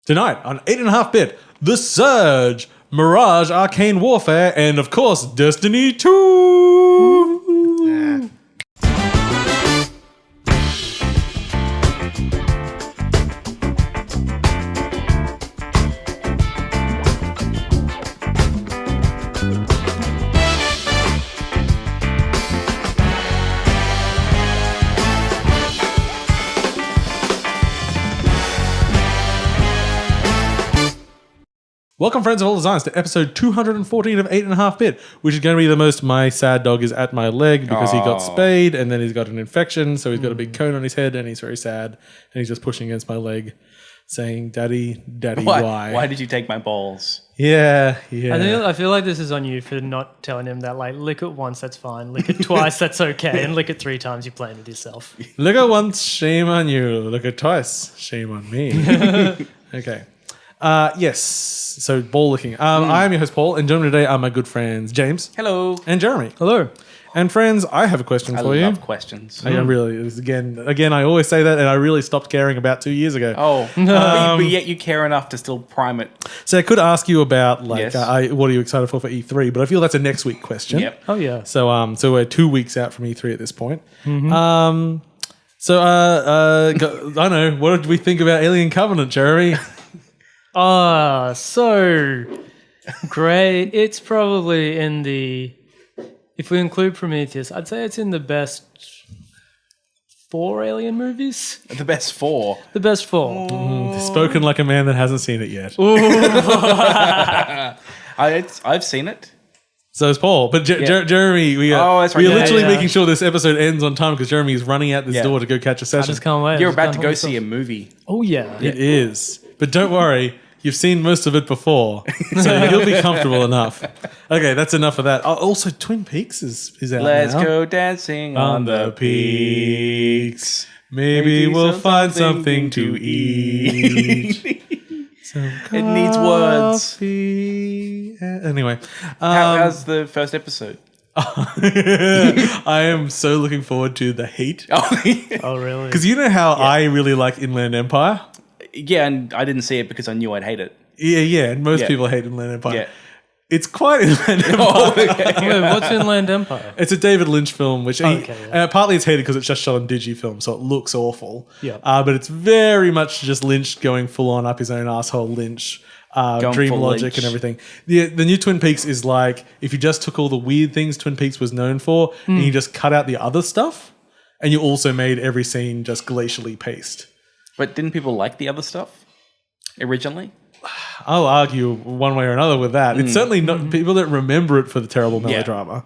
Tonight on 8.5-bit, The Surge, Mirage, Arcane Warfare, and of course, Destiny 2! Welcome, friends of all designs, to episode 214 of 8.5-bit, which is going to be the most my sad dog is at my leg because he got spayed and then he's got an infection, so he's got a big cone on his head and he's very sad and he's just pushing against my leg saying, Daddy, why? Why did you take my balls? Yeah. I feel like this is on you for not telling him that, like, lick it once, that's fine. Lick it twice, that's okay. And lick it 3 times, you're playing with yourself. Lick it once, shame on you. Lick it twice, shame on me. Okay. Yes. So ball licking. I am your host Paul, and joining me today are my good friends James. Hello. And Jeremy. Hello. And friends, I have a question for you. I love questions. I really again. I always say that, and I really stopped caring about 2 years ago. Oh, but yet you care enough to still prime it. So I could ask you about what Yes. are you excited for E3? But I feel that's a next week question. Yep. Oh, yeah. So we're 2 weeks out from E3 at this point. Mm-hmm. I don't know. What did we think about Alien Covenant, Jeremy? So great. It's probably in the, if we include Prometheus, I'd say it's in the best 4 Alien movies. The best 4. The best 4. Spoken like a man that hasn't seen it yet. I've seen it. So is Paul, but Jeremy, we are that's right. literally making sure this episode ends on time because Jeremy is running out this door to go catch a I session. just can't wait. You're about to go see a movie. Oh, yeah. It is, but don't worry, you've seen most of it before, so you'll be comfortable enough. Okay, that's enough of that. Also, Twin Peaks is out Let's now. go dancing on the peaks. Maybe we'll find something to eat. It needs words. Anyway, How's the first episode? I am so looking forward to the heat. Oh, really? Because you know how I really like Inland Empire? Yeah, and I didn't see it because I knew I'd hate it. Yeah, and most people hate Inland Empire. Yeah. It's quite Inland Empire. Wait, what's Inland Empire? It's a David Lynch film, which Okay, partly it's hated because it's just shot on digifilm, so it looks awful. Yeah. But it's very much just Lynch going full on up his own asshole Lynch. Dream full logic Lynch. and everything. The new Twin Peaks is like if you just took all the weird things Twin Peaks was known for and you just cut out the other stuff, and you also made every scene just glacially paced. But didn't people like the other stuff originally? I'll argue one way or another with that. It's certainly not. People don't remember it for the terrible melodrama,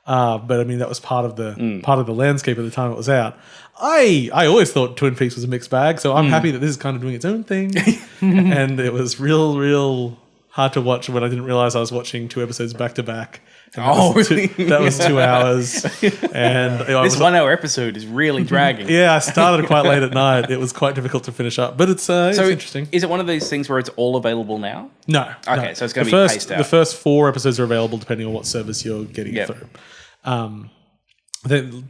but I mean that was part of the landscape at the time it was out. I always thought Twin Peaks was a mixed bag, so I'm happy that this is kind of doing its own thing. And it was real hard to watch when I didn't realize I was watching 2 episodes back to back. Really? That was 2 hours, and This 1 hour episode is really dragging. Yeah, I started quite late at night. It was quite difficult to finish up, but it's interesting. Is it one of these things where it's all available now? No. Okay, so it's going to The be paced out. The first 4 episodes are available depending on what service you're getting it through.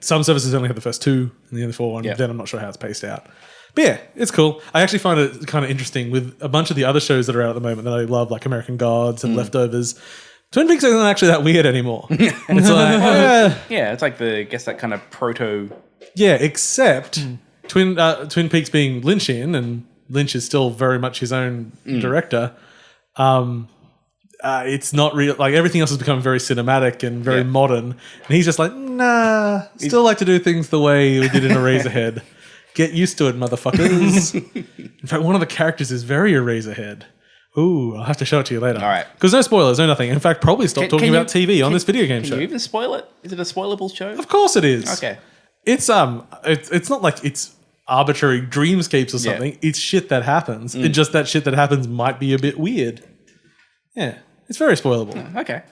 Some services only have the first 2 and the other 4 one. Then I'm not sure how it's paced out. But yeah, it's cool. I actually find it kind of interesting with a bunch of the other shows that are out at the moment that I love, like American Gods and Leftovers. Twin Peaks isn't actually that weird anymore. It's like, yeah, it's like that kind of proto. Yeah, except Twin Peaks being Lynchian, and Lynch is still very much his own director. It's not real. Like everything else has become very cinematic and very modern, and he's just like, nah. Still like to do things the way we did in Eraserhead. Get used to it, motherfuckers. In fact, one of the characters is very Eraserhead. Ooh, I'll have to show it to you later. All right. Because no spoilers, no nothing. In fact, probably stop talking about TV on this video game show. Can you even spoil it? Is it a spoilable show? Of course it is. Okay. It's not like it's arbitrary dreamscapes or something. Yeah. It's shit that happens. It's just that shit that happens might be a bit weird. Yeah. It's very spoilable. Okay.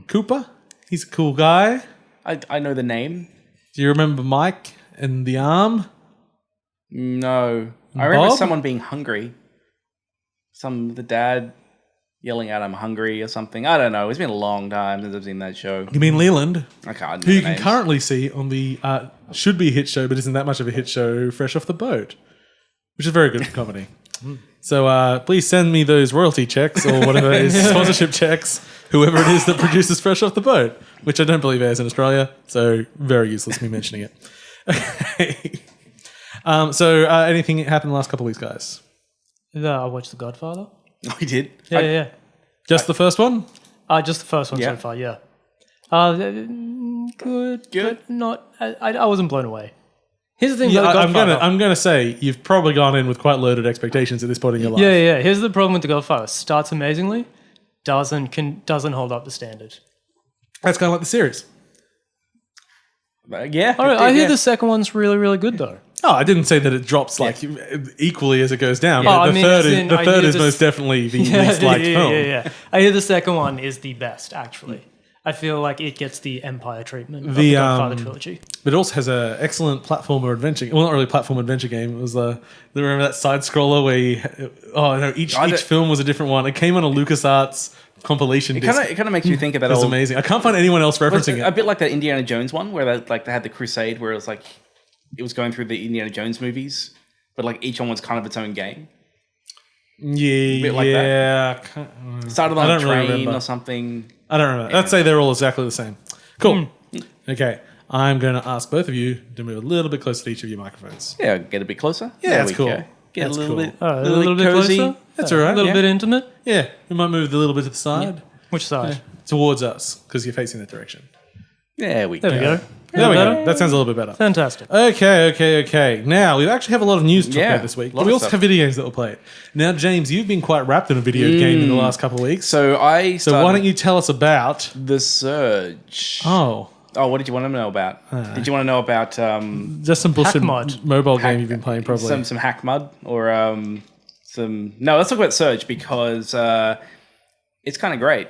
Cooper, he's a cool guy. I know the name. Do you remember Mike and the arm? No. I remember someone being hungry. The dad yelling out, "I'm hungry" or something. I don't know. It's been a long time since I've seen that show. You mean Leland? I can't. Who you can currently see on the should be a hit show, but isn't that much of a hit show, Fresh Off the Boat, which is very good comedy. So please send me those royalty checks or whatever it is, sponsorship checks, whoever it is that produces Fresh Off the Boat, which I don't believe airs in Australia. So very useless me mentioning it. Okay. So anything happened the last couple of weeks, guys? I watched The Godfather. Oh, we did? Yeah. Just the first one? Just the first one Yeah. so far, yeah. Good. But not... I wasn't blown away. Here's the thing Yeah, about The Godfather. I'm gonna say you've probably gone in with quite loaded expectations at this point in your life. Yeah. Here's the problem with The Godfather. Starts amazingly, doesn't hold up the standard. That's kind of like the series. Yeah. I hear the second one's really, really good though. Oh, I didn't say that it drops like equally as it goes down. Yeah. But the third I is hear this- most definitely the least liked film. Yeah. I hear the second one is the best, actually. I feel like it gets the Empire treatment of The, the Godfather trilogy. But it also has an excellent platformer adventure. Well, not really platform adventure game. It was remember that side scroller where each film was a different one. It came on a LucasArts compilation disc. It kind of makes you think of that It was old... amazing. I can't find anyone else referencing A it. bit like that Indiana Jones one where they had the Crusade where it was like... It was going through the Indiana Jones movies, but like each one was kind of its own game. Yeah, bit like Started on a train or something. I don't remember. I'd say they're all exactly the same. Cool. Okay. I'm going to ask both of you to move a little bit closer to each of your microphones. Yeah, get a bit closer. Yeah, There that's we cool. go. Get That's a little cool. bit, A little bit cozy. closer. That's all right. A little bit intimate. Yeah, we might move a little bit to the side. Which side? Towards us, because you're facing that direction. There we There go. we go. There we Better? go. That sounds a little bit better. Fantastic. Okay. Now, we actually have a lot of news to talk Yeah, about this week, lot but we of also stuff. have video games that we'll play. Now, James, you've been quite wrapped in a video game in the last couple of weeks. So I So started why don't you tell us about... The Surge. Oh, What did you want to know about? Did you want to know about just some bullshit HackMUD. mobile game you've been playing, probably. some HackMUD or some? No, let's talk about Surge because it's kind of great.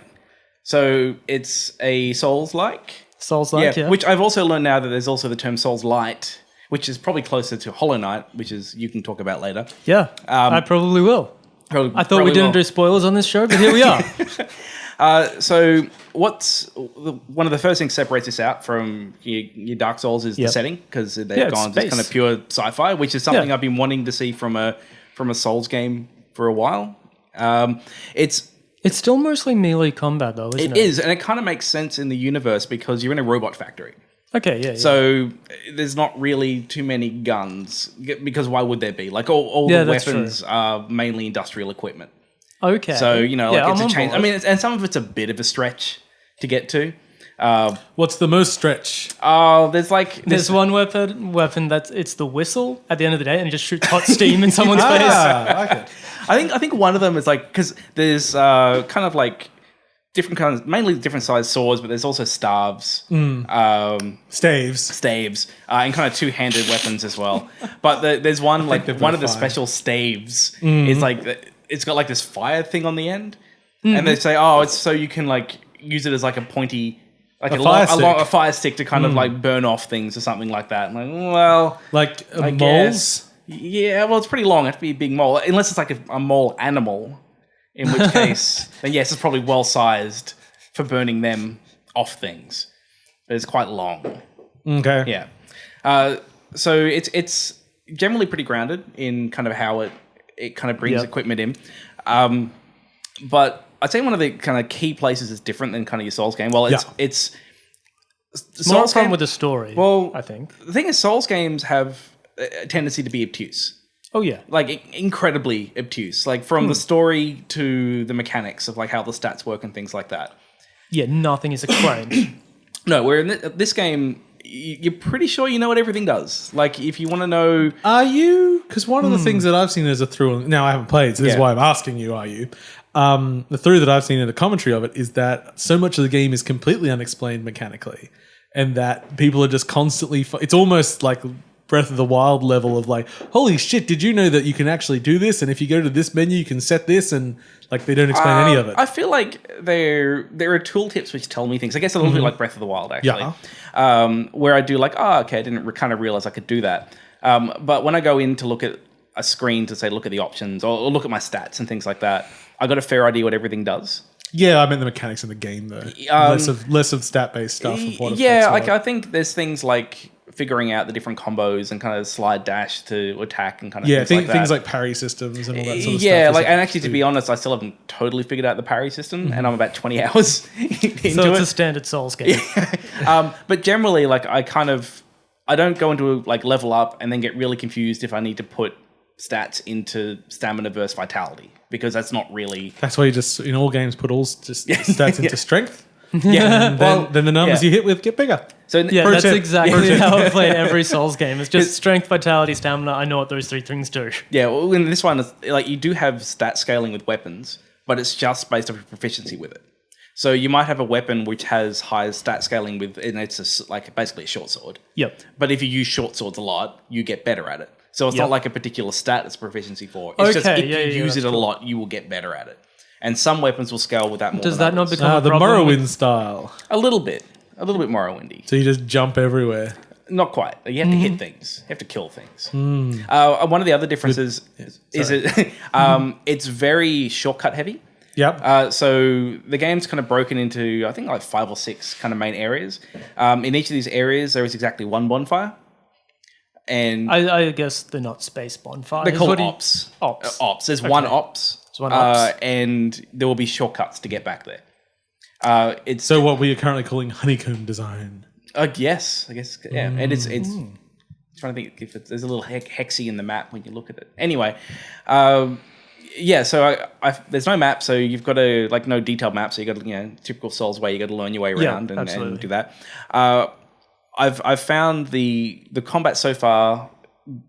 So it's a Souls-like. Souls-like, yeah. Which I've also learned now that there's also the term Souls-Light, which is probably closer to Hollow Knight, which is you can talk about later. Yeah, I probably will. I thought we didn't do spoilers on this show, but here we are. So one of the first things separates this out from your Dark Souls is the setting because they've it's gone just space. kind of pure sci-fi, which is something Yeah. I've been wanting to see from a Souls game for a while. It's still mostly melee combat, though, isn't it? It is, and it kind of makes sense in the universe because you're in a robot factory. Okay, yeah. So there's not really too many guns because why would there be? Like all Yeah, the that's weapons are mainly industrial equipment. okay. So it's I'm a on change. I board. mean, and some of it's a bit of a stretch to get to. What's the most stretch? There's one weapon that's it's the whistle at the end of the day and it just shoots hot steam in someone's face. Okay. I think one of them is like because there's kind of like different kinds, mainly different sized swords, but there's also staves, Staves. and kind of two-handed weapons as well. But there's one like they're one of the both fine. special staves is like it's got like this fire thing on the end, and they say it's so you can like use it as like a pointy. Like a fire stick to kind of like burn off things or something like that. I'm like, well, Like I moles? guess. Yeah, well, it's pretty long. It has to be a big mole. Unless it's like a mole animal, in which case, then yes, it's probably well-sized for burning them off things. But it's quite long. Okay. Yeah. So it's generally pretty grounded in kind of how it kind of brings equipment in. But I'd say one of the kind of key places is different than kind of your Souls game. Well, it's More fun with the story, I think. The thing is, Souls games have a tendency to be obtuse. Oh, yeah. Like incredibly obtuse, like from the story to the mechanics of like how the stats work and things like that. Yeah, nothing is explained. No, where in this game, you're pretty sure you know what everything does. Like if you want to know, Are you? Because one of the things that I've seen as a through, now I haven't played, so this is Yeah. why I'm asking you, are you? The through that I've seen in the commentary of it is that so much of the game is completely unexplained mechanically, and that people are just constantly, it's almost like Breath of the Wild level of like, holy shit, did you know that you can actually do this? And if you go to this menu, you can set this, and like they don't explain any of it. I feel like there are tooltips which tell me things. I guess a little bit like Breath of the Wild, actually. Where I do like, okay, I didn't kind of realize I could do that. But when I go in to look at a screen to say, look at the options or look at my stats and things like that, I got a fair idea what everything does. Yeah, I meant the mechanics in the game though. Less of stat based stuff. Of what Yeah, affects like what. I think there's things like figuring out the different combos and kind of slide dash to attack and kind of things like parry systems and all that sort of stuff. Yeah, like, and actually, to be honest, I still haven't totally figured out the parry system, and I'm about 20 hours into So it's a standard Souls game. But generally, like, I don't go into like level up and then get really confused if I need to put stats into stamina versus vitality, because that's not really. That's why you just in all games put all stats into strength. Yeah, And then the numbers you hit with get bigger. So that's exactly how I play every Souls game. It's just strength, vitality, stamina. I know what those 3 things do. Yeah, well, in this one, like, you do have stat scaling with weapons, but it's just based off your proficiency with it. So you might have a weapon which has high stat scaling with, and it's basically a short sword. Yep. But if you use short swords a lot, you get better at it. So it's not like a particular stat it's proficiency for. It's just if you use it a lot, you will get better at it. And some weapons will scale with that more. Does than that others. not become The Morrowind style? A little bit Morrowindy. So you just jump everywhere. Not quite. You have to hit things. You have to kill things. One of the other differences is it's very shortcut heavy. Yep. So the game's kind of broken into, I think, like 5 or 6 kind of main areas. In each of these areas, there is exactly one bonfire. And I guess they're not space bonfires. they're called ops. Ops. There's one ops. And there will be shortcuts to get back there. It's so what we are currently calling honeycomb design. Yes, I guess. Yeah, and it's trying to think if there's a little hexy in the map when you look at it. Anyway, so there's no map, so you've got to, like, no detailed map. So you got to, typical Souls way, you got to learn your way around and do that. I've found the combat so far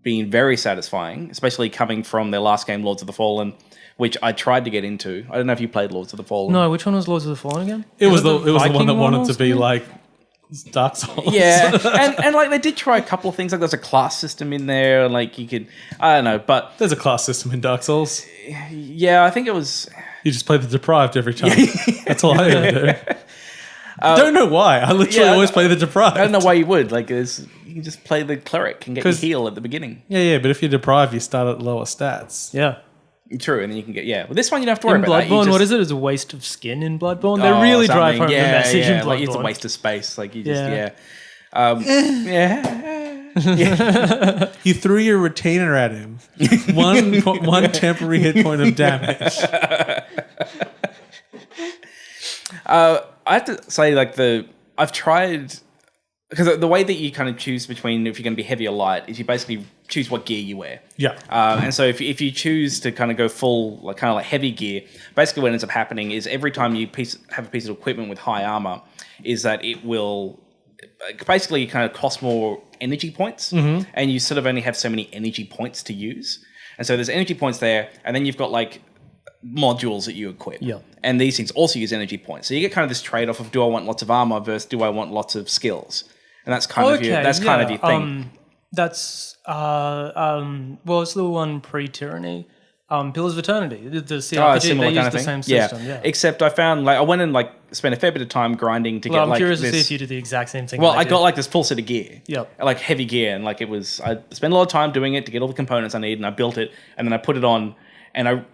being very satisfying, especially coming from their last game, Lords of the Fallen, which I tried to get into. I don't know if you played Lords of the Fallen. No, which one was Lords of the Fallen again? It was the one that wanted to be like Dark Souls. Yeah, and like they did try a couple of things. Like there's a class system in there, and like you could, I don't know, but there's a class system in Dark Souls. Yeah, I think it was. You just play the deprived every time. That's all I ever do. I don't know why. I literally always play the deprived. I don't know why you would. Like, you can just play the cleric and get your heal at the beginning. Yeah, but if you're deprived, you start at lower stats. Yeah. True, and then you can get, Well, this one you don't have to worry about that. Bloodborne, what is it? It's a waste of skin in Bloodborne? They really drive home the message in Bloodborne. Like it's a waste of space. Like, you just, You threw your retainer at him. One temporary hit point of damage. I have to say, like, I've tried, because the way that you kind of choose between if you're going to be heavy or light is you basically choose what gear you wear. Yeah. And so if you choose to kind of go full, like, kind of like heavy gear, basically what ends up happening is every time you have a piece of equipment with high armor, is that it will basically kind of cost more energy points, and you sort of only have so many energy points to use. And so there's energy points there, and then you've got, like, modules that you equip. Yeah. And these things also use energy points. So you get kind of this trade-off of, do I want lots of armor versus do I want lots of skills? And that's kind of your thing. It's the one pre-Tyranny. Pillars of Eternity. The CRPG, they use the same system. Yeah. Except I found, like, I went and, like, spent a fair bit of time grinding to get, I'm like, curious to see if you did the exact same thing. Well, I got, like, this full set of gear. Yep. Like, heavy gear. And, like, I spent a lot of time doing it to get all the components I need, and I built it, and then I put it on, and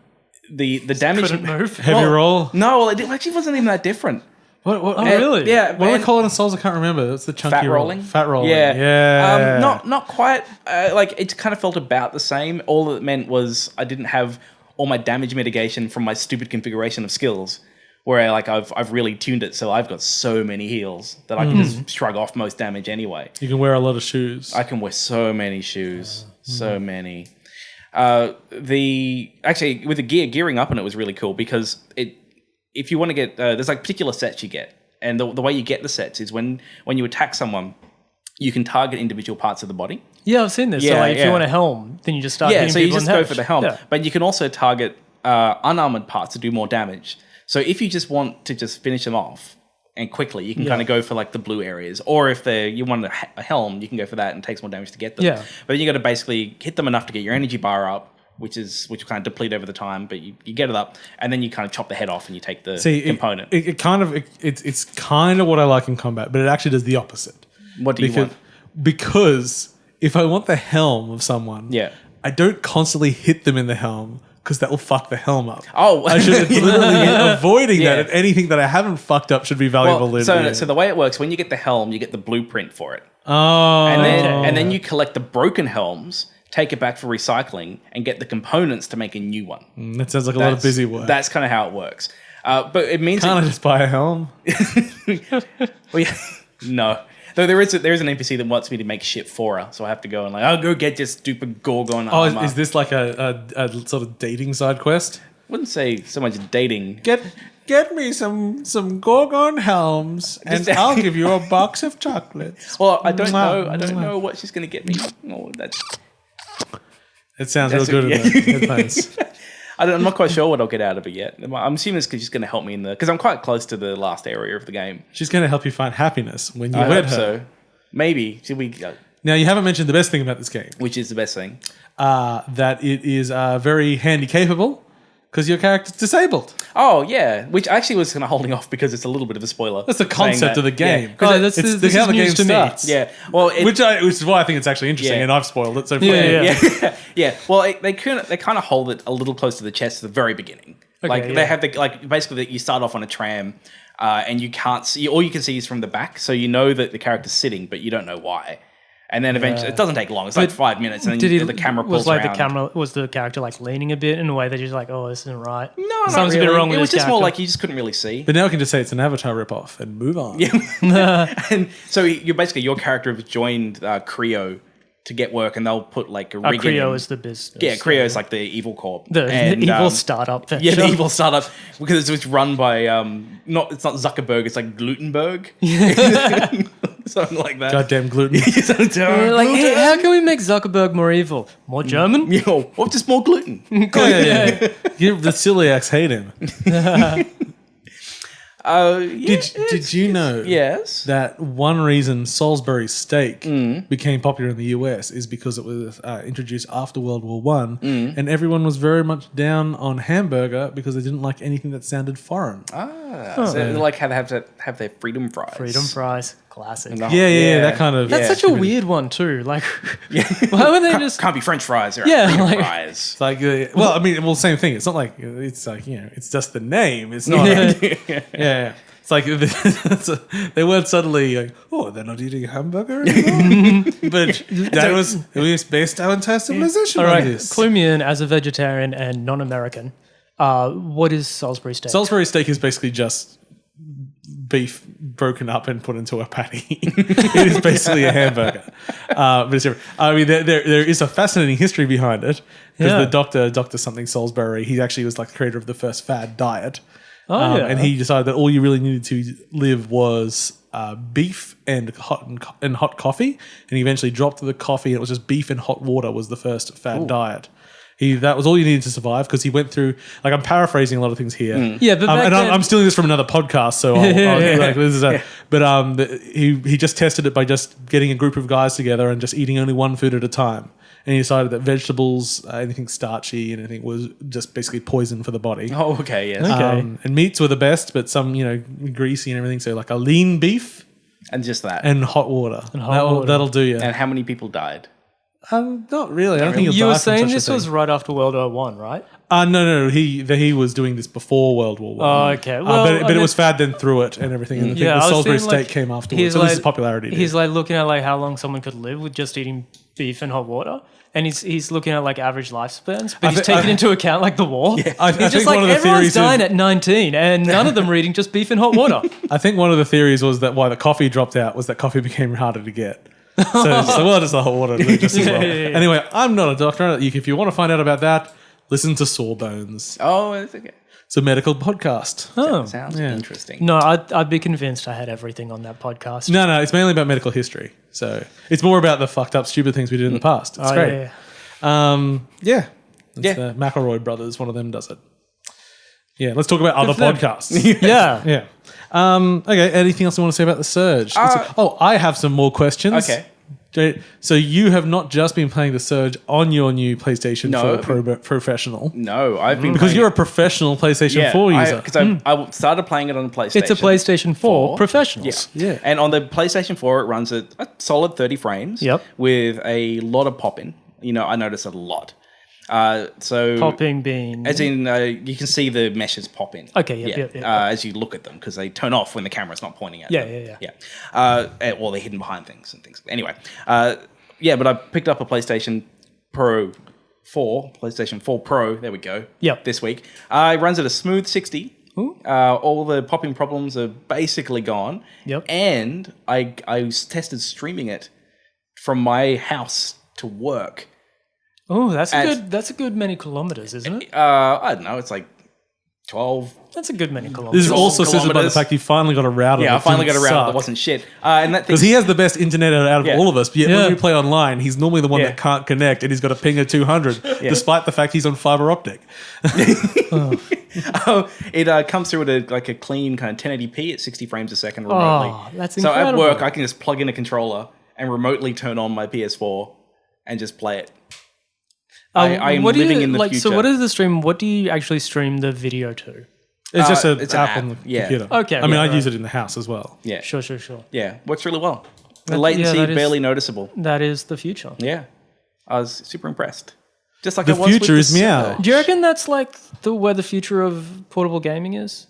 the damage... Couldn't move. Heavy roll? No, it actually wasn't even that different. What? Really? Yeah. What do we call it in Souls? I can't remember. It's the chunky fat rolling. Fat rolling. Yeah. Not quite. Like, it kind of felt about the same. All it meant was I didn't have all my damage mitigation from my stupid configuration of skills, where I've really tuned it so I've got so many heals that I can just shrug off most damage anyway. You can wear a lot of shoes. I can wear so many shoes. So many. Actually, with the gearing up on it was really cool, because if you want to get, there's like particular sets you get, and the way you get the sets is when you attack someone, you can target individual parts of the body. Yeah, I've seen this. So, like, if you want a helm, then you just start hitting so people you just in the go for the helm. Yeah. But you can also target unarmored parts to do more damage. So if you just want to just finish them off and quickly, you can kind of go for, like, the blue areas. Or if you want a helm, you can go for that and it takes more damage to get them. Yeah. But then you got to basically hit them enough to get your energy bar up, which will kind of deplete over the time, but you get it up, and then you kind of chop the head off and you take the component. It's kind of what I like in combat, but it actually does the opposite. What do you want? Because if I want the helm of someone, I don't constantly hit them in the helm, because that will fuck the helm up. Oh, I should literally be avoiding that, and anything that I haven't fucked up should be valuable. So the way it works, when you get the helm, you get the blueprint for it. Oh. And then you collect the broken helms, take it back for recycling, and get the components to make a new one. That sounds like a lot of busy work. That's kind of how it works. But it means... Can't I just buy a helm? Well, yeah, no. Though there is an NPC that wants me to make shit for her, so I have to go and I'll go get this stupid Gorgon armor. Is this like a sort of dating side quest? Wouldn't say so much dating. Get me some Gorgon helms, and I'll give you a box of chocolates. Well, I don't know. I don't know what she's going to get me. Oh, It sounds real good in the headphones. I'm not quite sure what I'll get out of it yet. I'm assuming it's she's going to help me because I'm quite close to the last area of the game. She's going to help you find happiness when you I wed hope her. So maybe should we go? Now, you haven't mentioned the best thing about this game. Which is the best thing? That it is very handy capable because your character's disabled. Oh, yeah. Which actually was kind of holding off because it's a little bit of a spoiler. That's the concept of the game. Yeah, this it's is how the game news to me. starts. Yeah. Well, which is why I think it's actually interesting, Yeah. and I've spoiled it. So Yeah. Well, they kind of hold it a little close to the chest at the very beginning. They have basically you start off on a tram, and you can't see. All you can see is from the back, so you know that the character's sitting, but you don't know why. And then eventually, it doesn't take long. It's like 5 minutes, and then the camera pulls around. Was the character like leaning a bit in a way that you're like, oh, this isn't right? No, something's not really. a bit wrong with it was this just more character. like you just couldn't really see. But now I can just say it's an Avatar ripoff and move on. Yeah. And so you're basically your character has joined Creo to get work, and they'll put like a rig in. Creo is the business. Yeah, Creo is like the evil corp. The evil startup. Yeah, the evil startup because it's run by it's not Zuckerberg, it's like Glutenberg. Something like that. Goddamn gluten. Like, hey, how can we make Zuckerberg more evil? More German? Or just more gluten. Yeah. The celiacs hate him. Did you know Yes. that one reason Salisbury steak became popular in the US is because it was introduced after World War One, and everyone was very much down on hamburger because they didn't like anything that sounded foreign. So they like how they have to have their freedom fries. Freedom fries. Classic. Yeah, that kind of. That's such a weird one too. Like, why would they just... Can't be French fries. Or Yeah, freedom like- fries. It's like, same thing. It's not like it's like it's just the name. It's not. Yeah. It's like they weren't suddenly like, oh, they're not eating hamburger anymore. But it was based our entire civilization All on right, this. clue me in as a vegetarian and non-American. What is Salisbury steak? Salisbury steak is basically just beef broken up and put into a patty. It is basically a hamburger. But it's different. I mean, there is a fascinating history behind it because the Dr. something Salisbury, he actually was like the creator of the first fad diet. And he decided that all you really needed to live was beef and hot coffee. And he eventually dropped the coffee, and it was just beef and hot water was the first fad diet. That was all you needed to survive because he went through, like, I'm paraphrasing a lot of things here. Yeah, but back then, I'm stealing this from another podcast, so he just tested it by just getting a group of guys together and just eating only one food at a time. And he decided that vegetables, anything starchy, and anything was just basically poison for the body. Oh, okay, yes. And meats were the best, but some, greasy and everything. So like a lean beef And just that. and hot water. That'll do you. And how many people died? Not really. I don't think you you'll were die from saying such a this thing. was right after World War One, right? No. He was doing this before World War One. Oh, okay. Well, but it was fad then through it and everything. And I think the I was Salisbury thinking, steak like, came afterwards. he's So this like- is popularity. He's like looking at like how long someone could live with just eating beef and hot water, and he's looking at like average lifespans, but he's taking into account like the war. I He's think just one like of the everyone's theories dying at 19, and none of them are eating just beef and hot water. I think one of the theories was that why the coffee dropped out was that coffee became harder to get. So does the hot water do just as well. Yeah. Anyway, I'm not a doctor. If you want to find out about that, listen to Sawbones. Oh, it's okay. It's a medical podcast. Oh. Sounds interesting. No, I'd be convinced I had everything on that podcast. No, it's mainly about medical history. So it's more about the fucked up, stupid things we did in the past. It's great. Yeah. It's the McElroy brothers. One of them does it. Yeah, let's talk about other podcasts. Yeah. Yeah. Okay, anything else you want to say about the Surge? I have some more questions. Okay. So you have not just been playing the Surge on your new PlayStation 4 Professional. No, I've been Because you're a professional PlayStation 4 user. Because I started playing it on the PlayStation. It's a PlayStation 4 Professionals. Yeah. And on the PlayStation 4, it runs at a solid 30 frames. Yep. With a lot of pop-in. I notice a lot. So Popping being... as in, you can see the meshes pop in. Okay, yep. As you look at them, because they turn off when the camera's not pointing at them. Yeah. Or they're hidden behind things and things. Anyway, but I picked up a PlayStation 4 Pro, there we go. Yep. This week. It runs at a smooth 60. All the popping problems are basically gone. Yep. And I tested streaming it from my house to work. Oh, that's a good many kilometers, isn't it? I don't know, it's like 12. That's a good many kilometers. This is also assisted by the fact he finally got a router. Yeah, I finally got a router that wasn't shit. And that because he has the best internet out of all of us. But yet when we play online, he's normally the one that can't connect, and he's got a ping of 200, despite the fact he's on fiber optic. It comes through at a clean kind of 1080p at 60 frames a second remotely. Oh, that's incredible. So at work, I can just plug in a controller and remotely turn on my PS4 and just play it. I am living in the future. So what is the stream? What do you actually stream the video to? It's just an it's app on the computer. Okay. I mean, I use it in the house as well. Yeah. Sure. Yeah, works really well. The latency barely noticeable. That is the future. Yeah. I was super impressed. Just like the future is meow. Do you reckon that's like where the future of portable gaming is?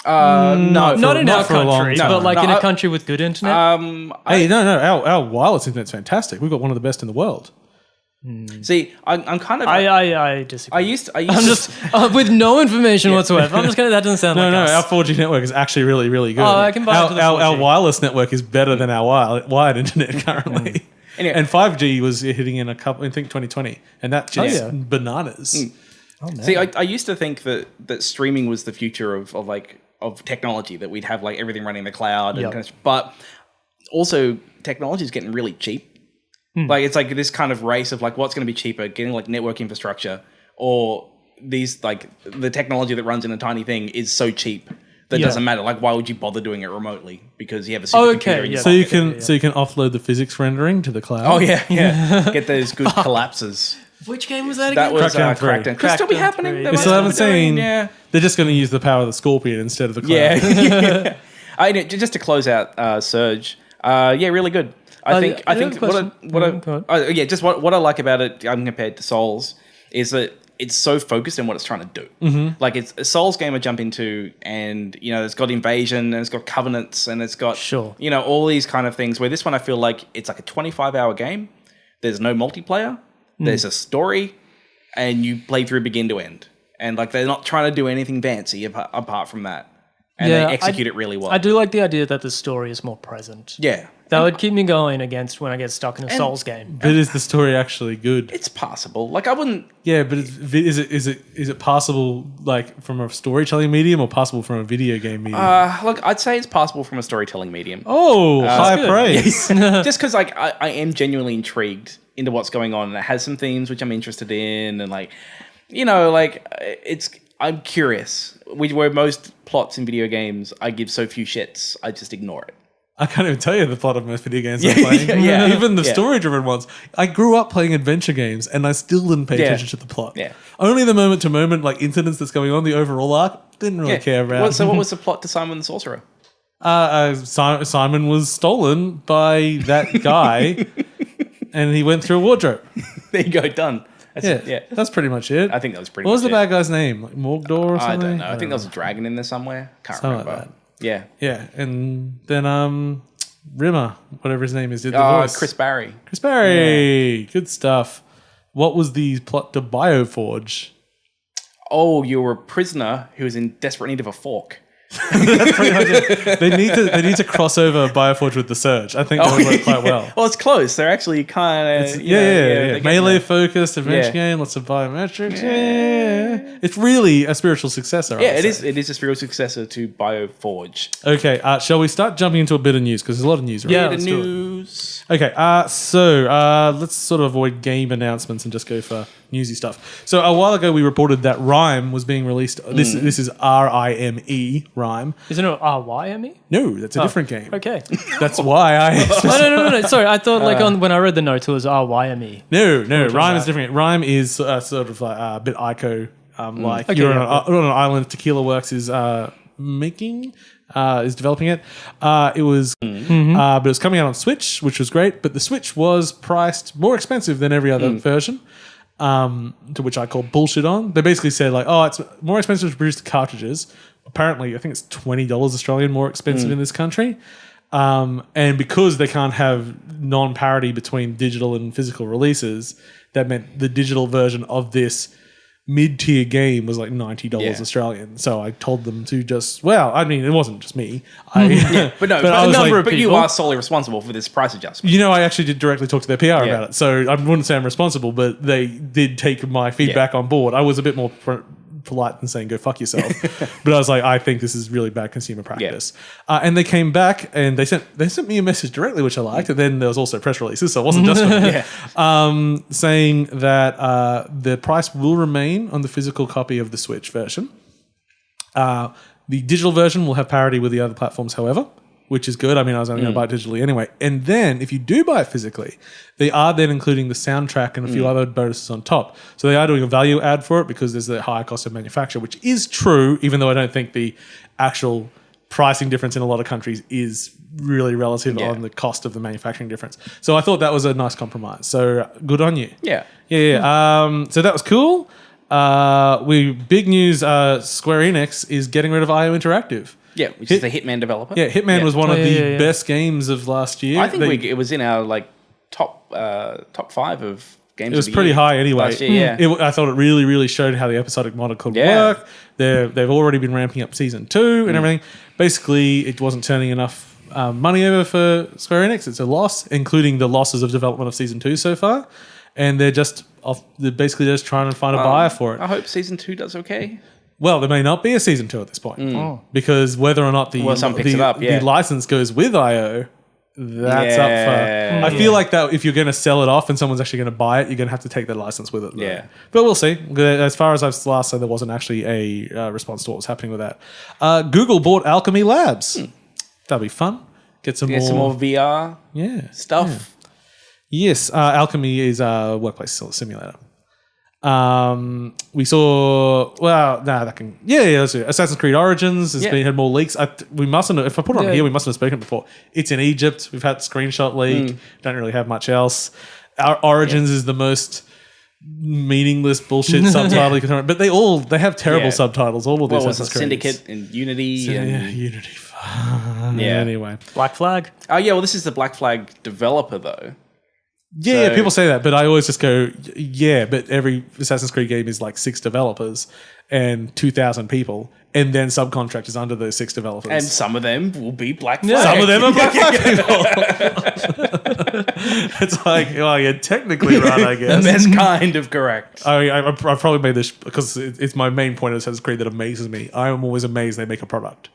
No, not in our for a long country, time. but like in a country with good internet. Our wireless internet's fantastic. We've got one of the best in the world. See, I'm kind of. I disagree. I'm just with no information whatsoever. I'm just gonna. That doesn't sound like us. Our 4G network is actually really, really good. Oh, I can buy into the 4G. Our wireless network is better than our wired internet currently. Anyway. And 5G was hitting in I think 2020, and that's just bananas. Oh, man. See, I used to think that streaming was the future of technology, that we'd have like everything running in the cloud, and kind of, but also technology is getting really cheap. Like it's like this kind of race of like what's going to be cheaper, getting like network infrastructure, or these like the technology that runs in a tiny thing is so cheap that doesn't matter. Like why would you bother doing it remotely? Because you have a supercomputer in your so you can offload the physics rendering to the cloud. Oh yeah. Get those good collapses. Which game was that That again? was Crackdown 3. Could still be happening. They still haven't seen. Yeah. They're just going to use the power of the Scorpion instead of the cloud. Yeah. Just to close out Surge. Really good. I think what I like about it compared to Souls is that it's so focused on what it's trying to do. Like it's a Souls game I jump into, and it's got invasion and it's got covenants and it's got all these kind of things, where this one I feel like it's like a 25-hour game. There's no multiplayer. There's a story, and you play through begin to end. And like they're not trying to do anything fancy apart from that. And they execute it really well. I do like the idea that the story is more present. Yeah. That would keep me going against when I get stuck in a Souls game. But is the story actually good? It's passable. Like I wouldn't. Yeah, but is it passable like from a storytelling medium or passable from a video game medium? Look, I'd say it's passable from a storytelling medium. Oh, high praise! Just because like I am genuinely intrigued into what's going on, and it has some themes which I'm interested in, and like I'm curious. Where most plots in video games, I give so few shits, I just ignore it. I can't even tell you the plot of most video games I'm playing. Even the story-driven ones. I grew up playing adventure games, and I still didn't pay attention to the plot. Yeah. Only the moment-to-moment like incidents that's going on, the overall arc, didn't really care about. So what was the plot to Simon the Sorcerer? Simon was stolen by that guy, and he went through a wardrobe. There you go, done. That's pretty much it. I think that was pretty much it. What was the bad guy's name? Like Morgdor or something? I don't know. I think there was a dragon in there somewhere. Can't remember. Like that. Yeah. Yeah. And then RiME, whatever his name is, did the voice. Chris Barry. Yeah. Good stuff. What was the plot to Bioforge? Oh, you were a prisoner who was in desperate need of a fork. That's pretty much it. They need to cross over Bioforge with the Surge. I think that would work quite well. Well, it's close. They're actually kind of melee focused adventure game. Lots of biometrics. Yeah, it's really a spiritual successor. Yeah, it is. It is a spiritual successor to Bioforge. Okay, shall we start jumping into a bit of news, because there's a lot of news. Right? Yeah, the news. Okay, so let's sort of avoid game announcements and just go for newsy stuff. So a while ago we reported that RiME was being released. This is RIME. RiME. Isn't it RYME? No, that's a different game. Okay. That's why I... no. Sorry, I thought when I read the notes it was RYME. No, RiME is different. RiME is sort of like a bit ICO. You're on an island. Tequila Works is developing it. It was, but it was coming out on Switch, which was great. But the Switch was priced more expensive than every other version. to which I call bullshit on. They basically said like, oh, it's more expensive to produce the cartridges. Apparently, I think it's $20 Australian more expensive in this country. And because they can't have non-parity between digital and physical releases, that meant the digital version of this mid-tier game was like $90 Australian. So I told them to just, well, I mean, it wasn't just me. But you people, are solely responsible for this price adjustment. You know, I actually did directly talk to their PR about it. So I wouldn't say I'm responsible, but they did take my feedback on board. I was a bit more polite than saying go fuck yourself, but I was like, I think this is really bad consumer practice. And they came back and they sent me a message directly, which I liked. And then there was also press releases, so it wasn't just for me. Saying that the price will remain on the physical copy of the Switch version. The digital version will have parity with the other platforms, however, which is good. I mean, I was only going to buy it digitally anyway. And then if you do buy it physically, they are then including the soundtrack and a few other bonuses on top. So they are doing a value add for it because there's the higher cost of manufacture, which is true, even though I don't think the actual pricing difference in a lot of countries is really relative on the cost of the manufacturing difference. So I thought that was a nice compromise. So good on you. Yeah. So that was cool. Big news, Square Enix is getting rid of IO Interactive. Yeah, which is the Hitman developer. Yeah, Hitman was one of the best games of last year. I think it was in our top 5 of games. It was of the pretty year high anyway. Last year, I thought it really, really showed how the episodic model could work. They've already been ramping up season 2 and everything. Basically, it wasn't turning enough money over for Square Enix. It's a loss, including the losses of development of season 2 so far. And they're basically just trying to find a buyer for it. I hope season 2 does okay. Well, there may not be a season 2 at this point because whether or not the license goes with IO, that's up for. I feel like that if you're going to sell it off and someone's actually going to buy it, you're going to have to take the license with it. Though. Yeah, but we'll see. As far as I've last said, there wasn't actually a response to what was happening with that. Google bought Alchemy Labs. That'll be fun. Get some more VR. Stuff. Yeah. Yes, Alchemy is a workplace simulator. We saw. Let's do it. Assassin's Creed Origins has had more leaks. We mustn't. If I put it on here, we mustn't have spoken before. It's in Egypt. We've had screenshot leak. Don't really have much else. Our Origins is the most meaningless bullshit subtitle you can. But they have terrible subtitles. All of these Assassin's Creed. Syndicate and Unity. Unity. Anyway, Black Flag. Oh yeah. Well, this is the Black Flag developer though. Yeah, people say that, but I always just go, but every Assassin's Creed game is like 6 developers and 2,000 people, and then subcontractors under those 6 developers. And some of them will be Black Flag. Some of them are Black Flag people. It's like, you're technically right, I guess. That's kind of correct. I've probably made this because it's my main point of Assassin's Creed that amazes me. I am always amazed they make a product.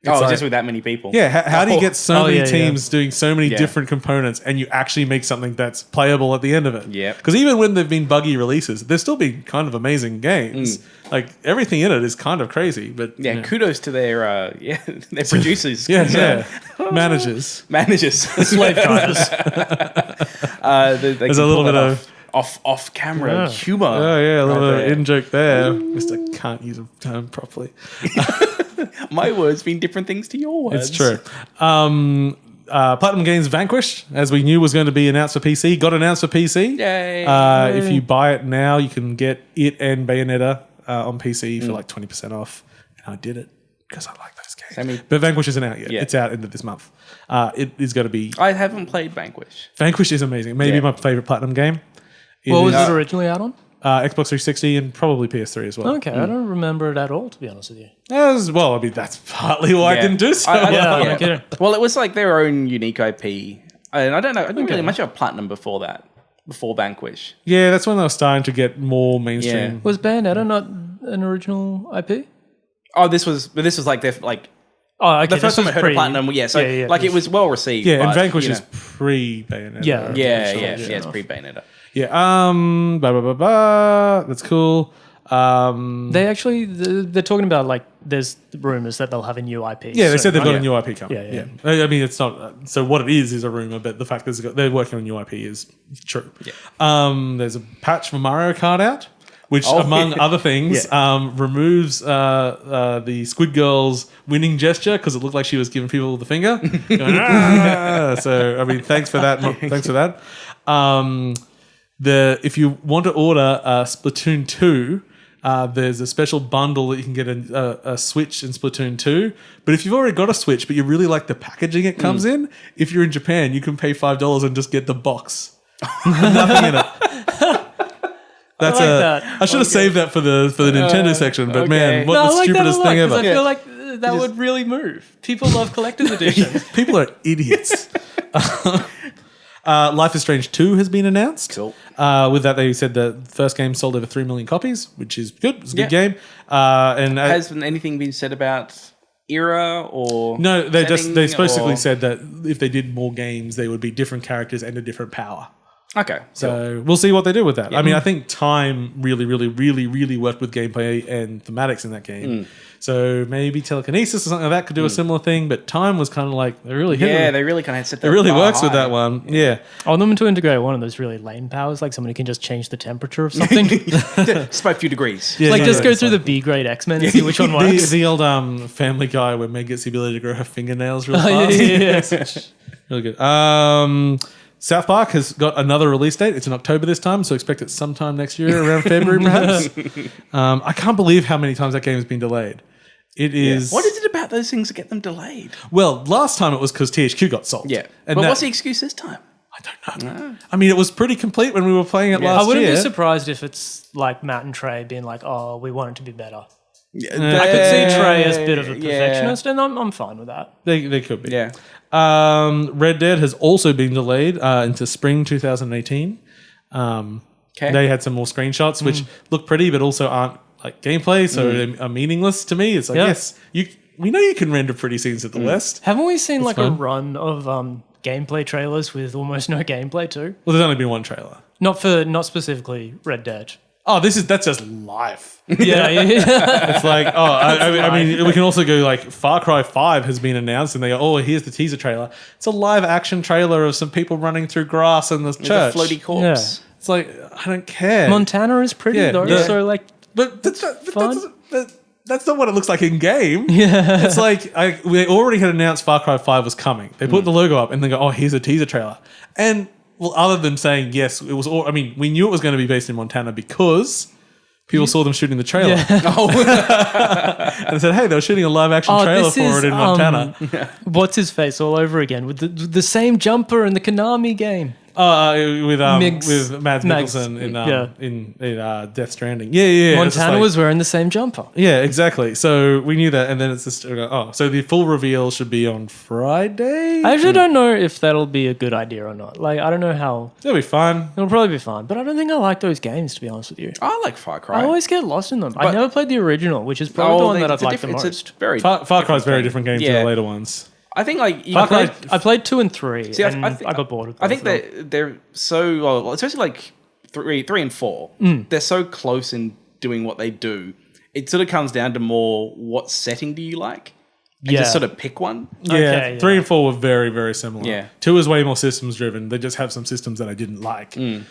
Just with that many people. Yeah, how do you get so many teams doing so many different components and you actually make something that's playable at the end of it? Yeah. Because even when they've been buggy releases, they've still been kind of amazing games. Like, everything in it is kind of crazy. But kudos to their producers. Managers. Slave drivers. There's a little bit of off-camera humor. A little bit of in-joke there. Mr. Can't use a term properly. My words mean different things to your words. It's true. Platinum Games Vanquish, as we knew was going to be announced for PC, got announced for PC. Yay. If you buy it now, you can get it and Bayonetta on PC for like 20% off. And I did it because I like those games. But Vanquish isn't out yet. It's out end of this month. It is going to be... I haven't played Vanquish. Vanquish is amazing. Maybe my favorite Platinum game. What was it originally out on? Xbox 360 and probably PS3 as well. Okay, I don't remember it at all, to be honest with you. That's partly why I didn't do so. Well, it was like their own unique IP. And I don't know. I didn't really much of Platinum before that, before Vanquish. Yeah, that's when they were starting to get more mainstream. Yeah. Was Bayonetta not an original IP? Oh, this was like their like. Oh, okay. The first time I heard of Platinum, it was well received. Yeah, and Vanquish is pre-Bayonetta. It's pre-Bayonetta. That's cool. They actually, they're talking about like, there's rumors that they'll have a new IP. Yeah, they said they've got a new IP coming. Yeah. I mean, it's not, so what it is a rumor, but the fact that they're working on new IP is true. Yeah. There's a patch for Mario Kart out, which among other things, removes the Squid Girl's winning gesture because it looked like she was giving people the finger. So, I mean, thanks for that. if you want to order Splatoon 2, there's a special bundle that you can get a Switch in Splatoon 2. But if you've already got a Switch, but you really like the packaging it comes in, if you're in Japan, you can pay $5 and just get the box. Nothing in it. That's that. I should have saved that for the Nintendo section, but man, what the stupidest thing ever. I feel like that would really move. People love collector's editions. People are idiots. Life is Strange 2 has been announced. Cool. With that, they said the first game sold over 3 million copies, which is good. It's a good game. And has anything been said about era or no? They basically said that if they did more games, they would be different characters and a different power. Okay. So we'll see what they do with that. I mean, I think time really, really, really, really worked with gameplay and thematics in that game. So maybe telekinesis or something like that could do a similar thing, but time was kind of like they really hit they really kind of set that. It really works high. with that one. Yeah. I want them to integrate one of those really lame powers, like somebody can just change the temperature of something. Just by a few degrees. Like just go through the B grade X-Men and see which one works. The old Family Guy where Meg gets the ability to grow her fingernails real fast. Really good. South Park has got another release date. It's in October this time, so expect it sometime next year, around February perhaps. I can't believe how many times that game has been delayed. It is... What is it about those things that get them delayed? Well, last time it was because THQ got sold. Yeah. And But what's the excuse this time? I don't know. I mean, it was pretty complete when we were playing it last year. I wouldn't be surprised if it's like Matt and Trey being like, oh, we want it to be better. I could see Trey as a bit of a perfectionist, and I'm fine with that. They could be. Yeah. Red Dead has also been delayed into spring 2018. They had some more screenshots, which look pretty, but also aren't like gameplay, so they are meaningless to me. It's like, yes, we know you can render pretty scenes at the West. Haven't we seen a run of gameplay trailers with almost no gameplay too? Well, there's only been one trailer. Not specifically Red Dead. Oh, that's just life. Yeah. It's like, I mean, we can also go like Far Cry 5 has been announced, and they go, oh, here's the teaser trailer. It's a live action trailer of some people running through grass in the church. A floaty corpse. Yeah. It's like, I don't care. Montana is pretty though, so like, but that's not what it looks like in game. Yeah, it's like they already had announced Far Cry 5 was coming. They put the logo up and they go, oh, here's a teaser trailer, and. Well, other than saying, yes, it was all... I mean, we knew it was going to be based in Montana because people saw them shooting the trailer. Yeah. And they said, hey, they were shooting a live-action trailer for it in Montana. What's his face all over again? With the same jumper in the Konami game. With Mads Mikkelsen in Death Stranding. Yeah. Montana was wearing the same jumper. Yeah, exactly. So we knew that, and then it's just so the full reveal should be on Friday. I actually don't know if that'll be a good idea or not. Like, I don't know how. It'll be fun. It'll probably be fun, but I don't think I like those games, to be honest with you. I like Far Cry. I always get lost in them. I never played the original, which is probably the one that I've liked the most. Far Cry's very different game to the later ones. I think like I played 2 and 3. I got bored of both. I think that they're so well, especially like 3 and 4. They're so close in doing what they do. It sort of comes down to more what setting do you like, and just sort of pick one. Yeah, 3 and 4 were very, very similar. Yeah, 2 is way more systems driven. They just have some systems that I didn't like, and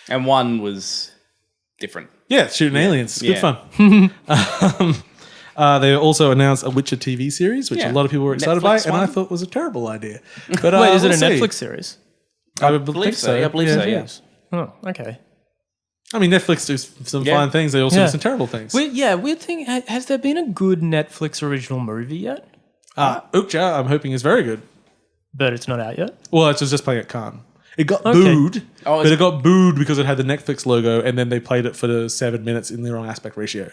1 was different. Yeah, shooting aliens, good fun. They also announced a Witcher TV series, which a lot of people were excited by, and I thought was a terrible idea. But wait, is it a Netflix series? I believe so. I believe so. Yes. Oh, okay. I mean, Netflix do some fine things. They also do some terrible things. Weird thing. Has there been a good Netflix original movie yet? Ukja, I'm hoping is very good. But it's not out yet? Well, it's just playing at Cannes. It got booed, but it got booed because it had the Netflix logo, and then they played it for the 7 minutes in the wrong aspect ratio.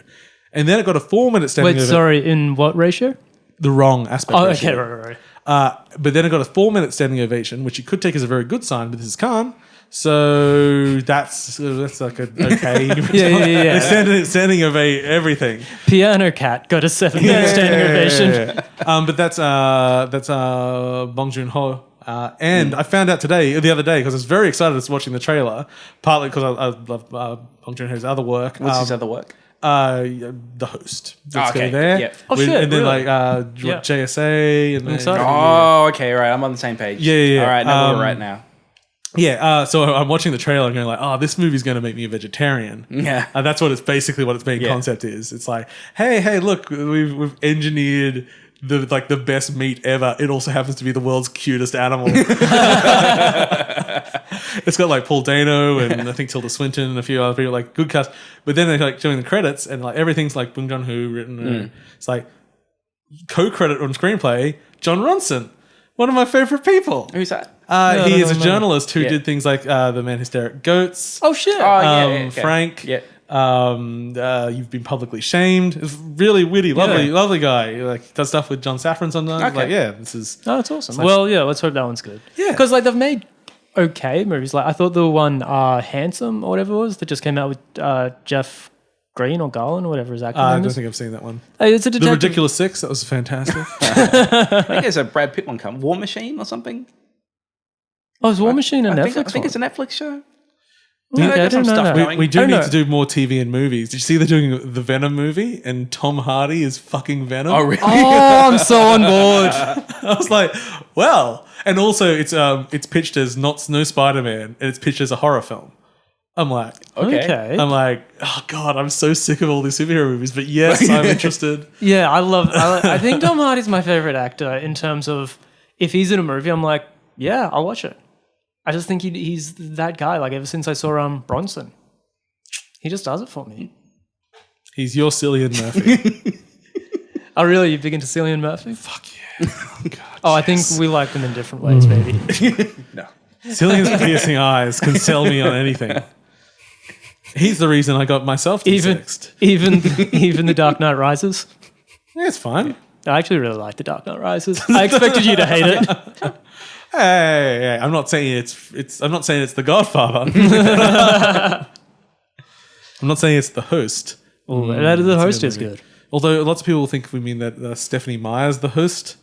And then it got a 4-minute standing ovation. Wait, sorry, in what ratio? The wrong aspect ratio. Oh, okay, right. But then it got a 4-minute standing ovation, which you could take as a very good sign, but this is Cannes. So that's like a okay. yeah. They're standing ovate everything. Piano Cat got a 7-minute standing ovation. But that's Bong Joon-ho. And I found out the other day, because I was very excited watching the trailer, partly because I love Bong Joon-ho's other work. What's his other work? The Host. Let's go there. Yep. Oh, shit, and then really? JSA. And then, okay, right. I'm on the same page. Yeah. All right, now we're right now. Yeah, so I'm watching the trailer and going like, oh, this movie's going to make me a vegetarian. Yeah. That's what it's basically what its main concept is. It's like, hey, look, we've engineered the best meat ever. It also happens to be the world's cutest animal. It's got like Paul Dano and I think Tilda Swinton and a few other people, like good cast. But then they're like doing the credits and like everything's like Bong Joon-ho written. It's like co-credit on screenplay, John Ronson, one of my favorite people. Who's that? He is a journalist who did things like The Man Who Stared at Goats. Oh shit! Okay. Frank. Yeah. You've Been Publicly Shamed. It's really witty, lovely guy. Like does stuff with John Safran sometimes. Okay. Like this is. Oh, that's awesome. Well, yeah, let's hope that one's good. Yeah. Because like they've made okay movies. Like I thought the one Handsome or whatever it was that just came out with Jeff Green or Garland or whatever his actor I name don't is. think I've seen that one. It's a The detective. Ridiculous Six. That was fantastic. I think there's a Brad Pitt one coming. War Machine or something. Oh, is War Machine a Netflix? I think it's a Netflix show. Okay, I There's some didn't know stuff that. going. We do Oh, need no. to do more TV and movies. Did you see they're doing the Venom movie and Tom Hardy is fucking Venom? Oh, really? Oh, I'm so on board. I was like, well, and also it's pitched as no Spider-Man and it's pitched as a horror film. I'm like, Okay. oh god, I'm so sick of all these superhero movies, but yes, I'm interested. Yeah, I think Tom Hardy's my favorite actor in terms of if he's in a movie, I'm like, yeah, I'll watch it. I just think he's that guy. Like ever since I saw Bronson, he just does it for me. He's your Cillian Murphy. Oh, really? You big into Cillian Murphy? Fuck yeah. Oh, god. Oh, I think we like them in different ways, maybe. No. Cillian's piercing eyes can sell me on anything. He's the reason I got myself even desexed. even the Dark Knight Rises. Yeah, it's fine. I actually really like the Dark Knight Rises. I expected you to hate it. Hey, I'm not saying it's I'm not saying it's The Godfather. I'm not saying it's The Host. Ooh, that the host the is movie. good. Although lots of people think we mean that Stephanie Meyer's The Host.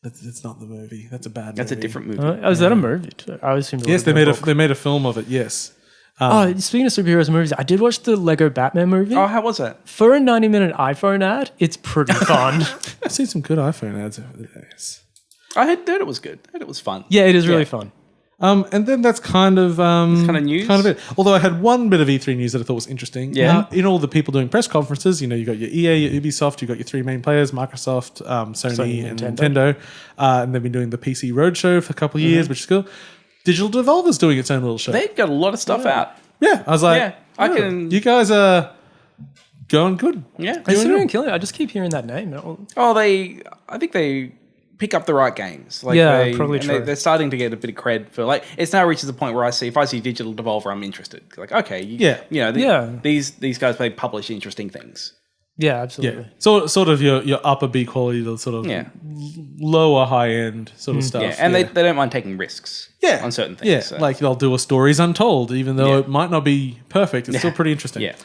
That's not the movie. That's a bad movie. That's a different movie. Oh, is that a movie too? I assumed it Yes, was they made a film of it, yes. Speaking of superheroes movies, I did watch the Lego Batman movie. Oh, how was it? For a 90-minute iPhone ad, it's pretty fun. I've seen some good iPhone ads over the days. I heard it was good. I heard it was fun. Yeah, it is really fun. And then that's kind of kind of news? Kind of it. Although I had one bit of E3 news that I thought was interesting. Yeah. In all the people doing press conferences, you got your EA, your Ubisoft, you got your three main players, Microsoft, Sony, and Nintendo. And they've been doing the PC Roadshow for a couple of years, which is cool. Digital Devolver's doing its own little show. They've got a lot of stuff out. Yeah, I was like, Yeah, I can- You guys are going good. Yeah. It's doing killing. I just keep hearing that name. I think they pick up the right games. Like Yeah, probably and true. they're starting to get a bit of cred for it's now reaches the point where if I see Digital Devolver, I'm interested. Like, okay, these guys they publish interesting things. Yeah, absolutely. Yeah, sort of your upper B quality, the sort of lower high end sort of stuff. Yeah, and they don't mind taking risks. On certain things. Yeah, so. like they'll do a Stories Untold, even though it might not be perfect. It's still pretty interesting. Yeah.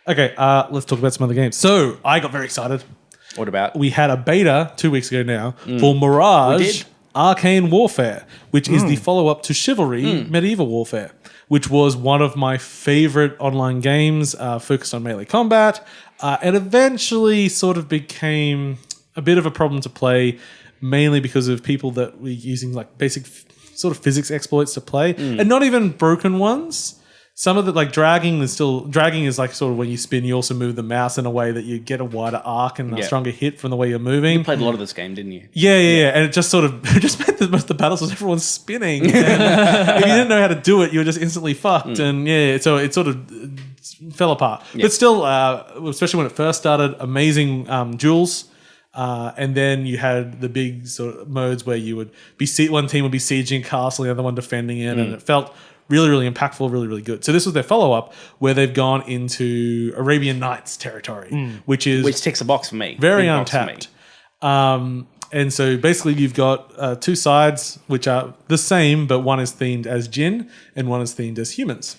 Okay, let's talk about some other games. So I got very excited. What about? We had a beta 2 weeks ago now for Mirage Arcane Warfare, which is the follow-up to Chivalry Medieval Warfare, which was one of my favorite online games focused on melee combat. It eventually sort of became a bit of a problem to play, mainly because of people that were using like basic sort of physics exploits to play, and not even broken ones. Some of the dragging is like sort of when you spin, you also move the mouse in a way that you get a wider arc and a stronger hit from the way you're moving. You played a lot of this game, didn't you? Yeah. And it just sort of meant that most of the battles was everyone spinning. And if you didn't know how to do it, you were just instantly fucked. And so it sort of fell apart. But still, especially when it first started, amazing duels. And then you had the big sort of modes where you would one team would be sieging a castle, the other one defending it, and it felt really, really impactful, really, really good. So this was their follow-up where they've gone into Arabian Nights territory, which ticks a box for me. very Big box for me. untapped. And so basically you've got two sides which are the same, but one is themed as jinn and one is themed as humans.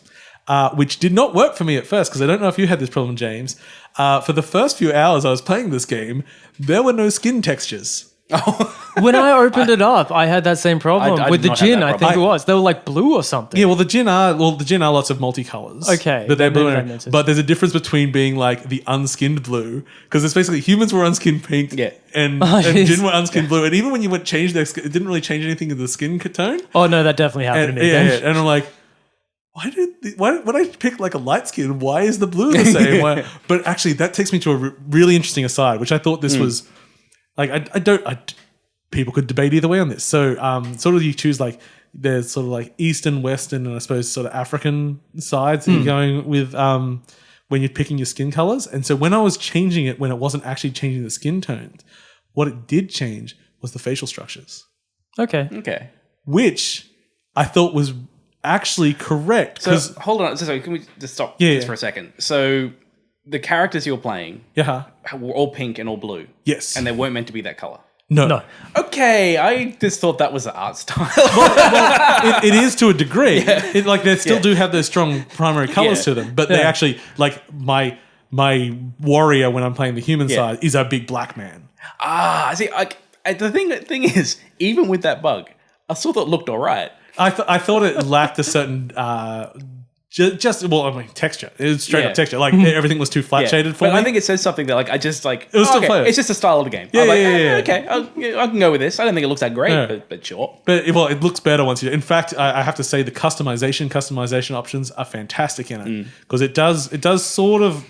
Which did not work for me at first, because I don't know if you had this problem, James. For the first few hours I was playing this game, there were no skin textures. When I opened it up, I had that same problem I with did the not have gin. that I think it problem. was. They were like blue or something. Yeah, the jinn are lots of multicolors. Okay, but they're maybe blue. that makes sense. But there's a difference between being like the unskinned blue, because it's basically humans were unskinned pink, and jinn were unskinned blue. And even when you went change their skin, it didn't really change anything in the skin tone. Oh no, that definitely happened to me. then. And I'm like, why when I pick like a light skin, why is the blue the same? But actually, that takes me to a really interesting aside, which I thought this was like people could debate either way on this. So sort of you choose like there's sort of like Eastern, Western, and I suppose sort of African sides that you're going with when you're picking your skin colors. And so when I was changing it, when it wasn't actually changing the skin tones, what it did change was the facial structures. Okay. Which I thought was actually correct. So hold on. So can we just stop this for a second? So the characters you're playing were all pink and all blue. Yes. And they weren't meant to be that color. No. Okay, I just thought that was the art style. It is to a degree. It, like they still do have those strong primary colors to them, but they actually like my warrior when I'm playing the human side is a big black man. See, the thing is, even with that bug, I still thought it looked all right. I thought it lacked a certain texture. It was straight up texture. Like everything was too flat shaded for me. I think it says something that it was still flavor. It's just the style of the game. Okay, I can go with this. I don't think it looks that great, but sure. But it looks better once you. In fact, I have to say the customization options are fantastic in it because it does sort of.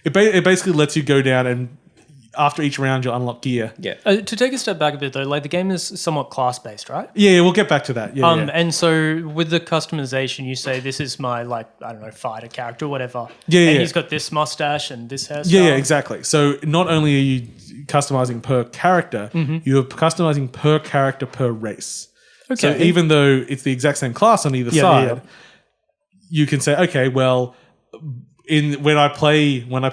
It basically lets you go down and. After each round, you'll unlock gear. Yeah. To take a step back a bit, though, like the game is somewhat class-based, right? Yeah, we'll get back to that. And so with the customization, you say this is my, fighter character or whatever. And he's got this mustache and this hairstyle. Yeah, exactly. So not only are you customizing per character, you're customizing per character per race. Okay. So even though it's the exact same class on either side, you can say, okay, well, when I play my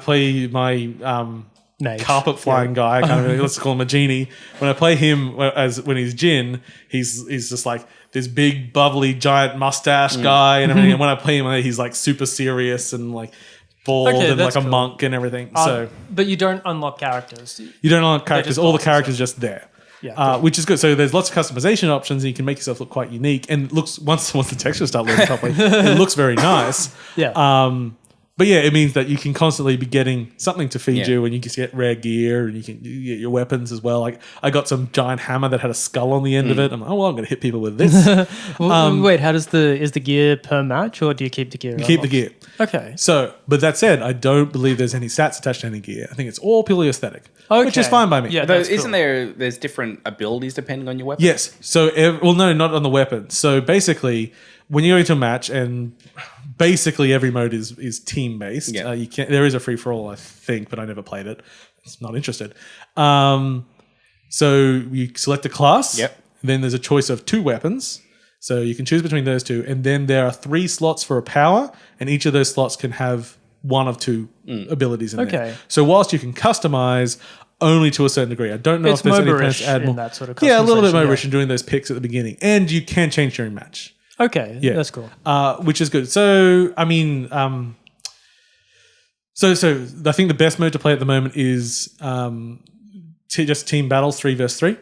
carpet flying guy, kind of let's call him a genie. When I play him when he's Jin, he's just like this big bubbly giant mustache guy and everything. And when I play him, he's like super serious and like bald and like a monk and everything. But you don't unlock characters. You don't unlock characters. All the characters are just there. Yeah, which is good. So there's lots of customization options, and you can make yourself look quite unique. And it looks once the textures start looking properly, it looks very nice. But yeah, it means that you can constantly be getting something to feed you, and you can get rare gear, and you get your weapons as well. Like I got some giant hammer that had a skull on the end of it. I'm like, I'm going to hit people with this. Wait, how is the gear per match, or do you keep the gear? You keep the gear. Okay. So, but that said, I don't believe there's any stats attached to any gear. I think it's all purely aesthetic, which is fine by me. Yeah, but isn't there's different abilities depending on your weapon? Yes. So, no, not on the weapon. So basically, when you go into a match and basically every mode is team based. You can't. There is a free for all, I think, but I never played it. It's not interested. So you select a class. Yep. Then there's a choice of 2 weapons. So you can choose between those 2, and then there are 3 slots for a power, and each of those slots can have one of 2 abilities in there. So whilst you can customize only to a certain degree, I don't know if there's any plans to add more. That sort of a little bit MOBA-ish in doing those picks at the beginning, and you can change during match. Okay, that's cool. Which is good. So, I mean, so I think the best mode to play at the moment is just team battles 3 versus 3.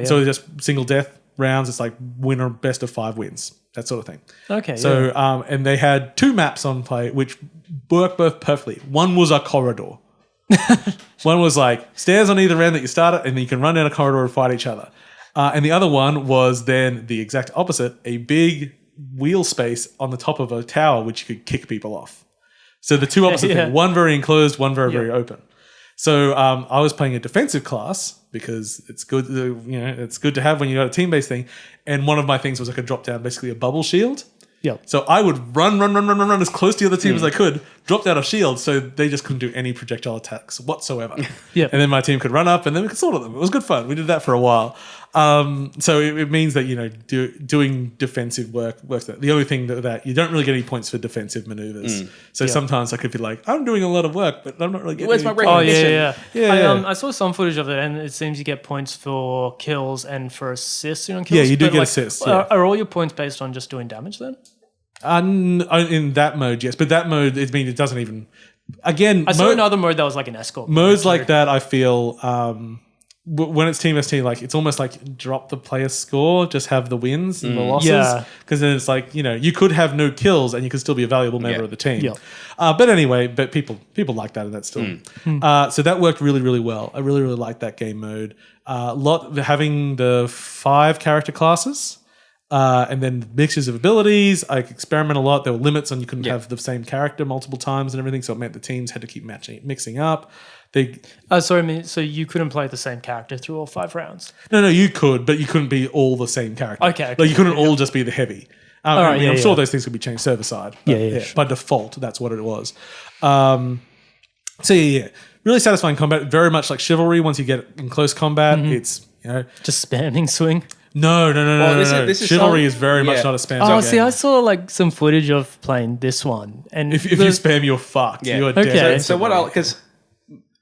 So just single death rounds. It's like winner best of 5 wins, that sort of thing. Okay. So and they had 2 maps on play which work both perfectly. One was a corridor. One was like stairs on either end that you start at, and then you can run down a corridor and fight each other. And the other one was then the exact opposite, a big wheel space on the top of a tower which you could kick people off. So the 2 opposite things, one very enclosed, one very, very open. So I was playing a defensive class because it's good, it's good to have when you got a team-based thing. And one of my things was I could drop down basically a bubble shield. Yeah. So I would run as close to the other team as I could, drop down a shield so they just couldn't do any projectile attacks whatsoever. And then my team could run up and then we could sort of them. It was good fun. We did that for a while. So it means that, doing defensive works. The only thing that you don't really get any points for defensive maneuvers. So sometimes I could be like, I'm doing a lot of work, but I'm not really getting Where's my recognition? I saw some footage of it, and it seems you get points for kills and for assists on kills. Yeah, you do get assists. Are all your points based on just doing damage then? In that mode, yes. But that mode, it doesn't even... Again... I saw another mode that was like an escort. Modes like that, I feel... when it's Team ST, like it's almost like drop the player's score, just have the wins and the losses. Because then it's like, you could have no kills and you could still be a valuable member of the team. But anyway, people like that, and that's still. So that worked really, really well. I really, really liked that game mode. Having the 5 character classes. And then mixtures of abilities. I experiment a lot. There were limits on you couldn't have the same character multiple times and everything, so it meant the teams had to keep mixing up. So you couldn't play the same character through all 5 rounds? No, you could, but you couldn't be all the same character. Okay. Like you couldn't all just be the heavy. I'm sure those things could be changed server side. But sure. By default, that's what it was. So really satisfying combat. Very much like Chivalry. Once you get in close combat, it's just spamming swing. No. This is Chivalry is very much not a spam. Oh, game. see, I saw like some footage of playing this one, and If you spam, you're fucked. Yeah. You are Okay. dead. So because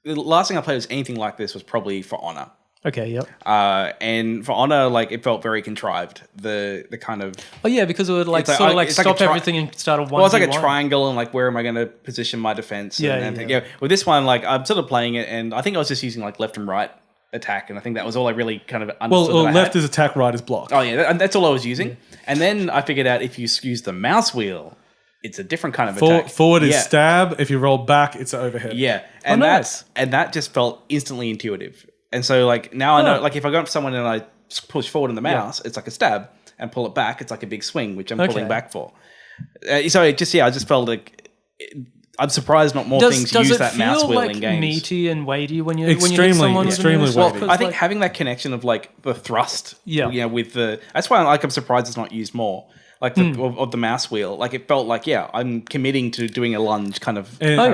the last thing I played was anything like this was probably For Honor. Okay, yep. And For Honor, like it felt very contrived. The kind of Because it would like It's sort of it's stop a everything and start a 1v1. well, it's like a triangle, and like where am I going to position my defense? With this one, like I'm sort of playing it, and I think I was just using like left and right attack, and I think that was all I really kind of understood. Well, left is attack, right is block. Oh yeah, that's all I was using. And then I figured out if you use the mouse wheel, it's a different kind of attack. Forward is stab. If you roll back, it's overhead. Yeah, and nice. that just felt instantly intuitive. And so like now I know, like if I go up to someone and I push forward in the mouse, it's like a stab, and pull it back, it's like a big swing, which I'm pulling back for. I just felt like. I'm surprised not more things use that mouse wheel in games. Does it feel like meaty and weighty when you Extremely hit someone weighty. Well, I think having that connection of like the thrust, with the that's why I'm surprised it's not used more. Like of the mouse wheel, like it felt like I'm committing to doing a lunge kind of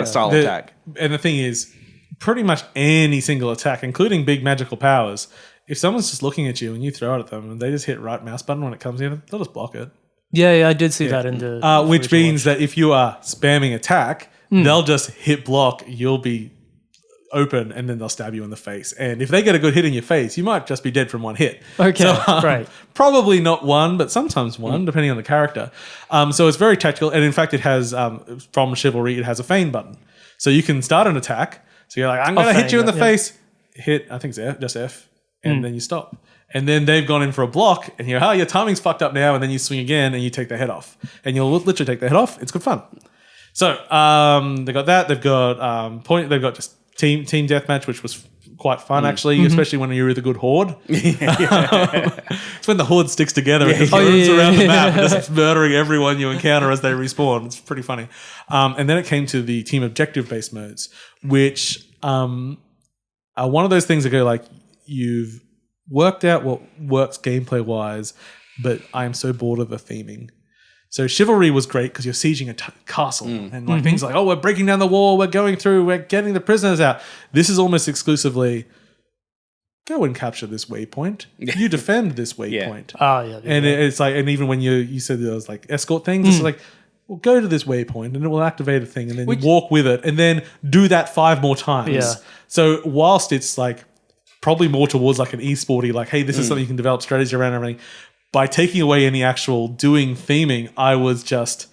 style attack. And the thing is, pretty much any single attack, including big magical powers, if someone's just looking at you and you throw it at them and they just hit right mouse button when it comes in, they'll just block it. Yeah, I did see that in the which means that if you are spamming attack, they'll just hit block, you'll be open, and then they'll stab you in the face. And if they get a good hit in your face, you might just be dead from one hit. Okay, so, great. Probably not one, but sometimes one, depending on the character. So it's very tactical, and in fact it has, from Chivalry, it has a feign button. So you can start an attack, so you're like, I'm going to hit you in the face, hit, I think it's F, just F, and then you stop. And then they've gone in for a block, and you're, your timing's fucked up now, and then you swing again, and you take their head off. And you'll literally take their head off. It's good fun. So they got that. They've got They've got just team deathmatch, which was quite fun actually, especially when you're with a good horde. It's when the horde sticks together and just runs around the map, and just murdering everyone you encounter as they respawn. It's pretty funny. And then it came to the team objective based modes, which are one of those things that go like, you've worked out what works gameplay wise, but I am so bored of the theming. So Chivalry was great because you're sieging a castle and like things like, we're breaking down the wall, we're going through, we're getting the prisoners out. This is almost exclusively go and capture this waypoint. You defend this waypoint. And it's like, and even when you said there was like escort things, it's like, well, go to this waypoint and it will activate a thing, and then you walk with it and then do that 5 more times. Yeah. So whilst it's like probably more towards like an esporty, like, hey, this is something you can develop strategy around and everything. By taking away any actual doing theming, I was just...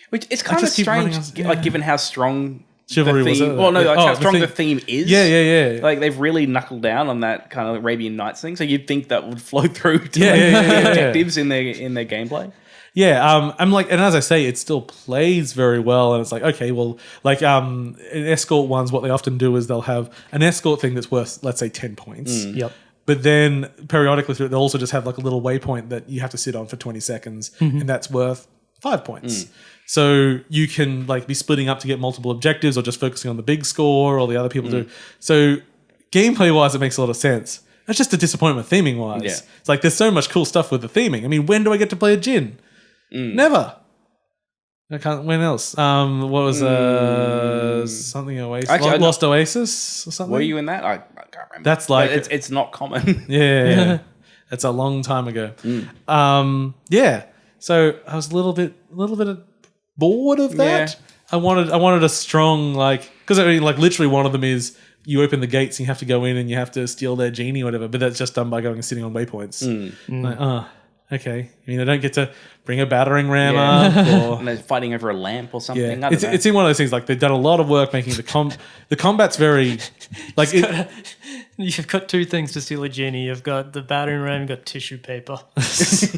Which it's kind of strange, like given how strong Chivalry the theme... was. How strong the theme is. Yeah. Like they've really knuckled down on that kind of Arabian Nights thing, so you'd think that would flow through to objectives in their gameplay. Yeah, I'm like, and as I say, it still plays very well, and it's like, okay, well, like in escort ones, what they often do is they'll have an escort thing that's worth, let's say, 10 points. Yep. But then periodically they'll also just have like a little waypoint that you have to sit on for 20 seconds, and that's worth 5 points. So you can like be splitting up to get multiple objectives, or just focusing on the big score, or the other people do. So gameplay wise, it makes a lot of sense. It's just a disappointment theming wise. Yeah. It's like there's so much cool stuff with the theming. I mean, when do I get to play a Djinn? Never. I can't. When else? What was something Oasis? Actually, Lost Oasis or something? Were you in that? I can't remember. That's like it's not common. Yeah. It's a long time ago. So I was a little bit bored of that. I wanted a strong because I mean, like literally one of them is you open the gates and you have to go in and you have to steal their genie or whatever, but that's just done by going and sitting on waypoints. Like, okay. I mean, I don't get to bring a battering ram up, or and they're fighting over a lamp or something. Yeah. It's in one of those things. Like they've done a lot of work making the combat's very like you've got 2 things to steal a genie. You've got the battering ram, you've got tissue paper. Just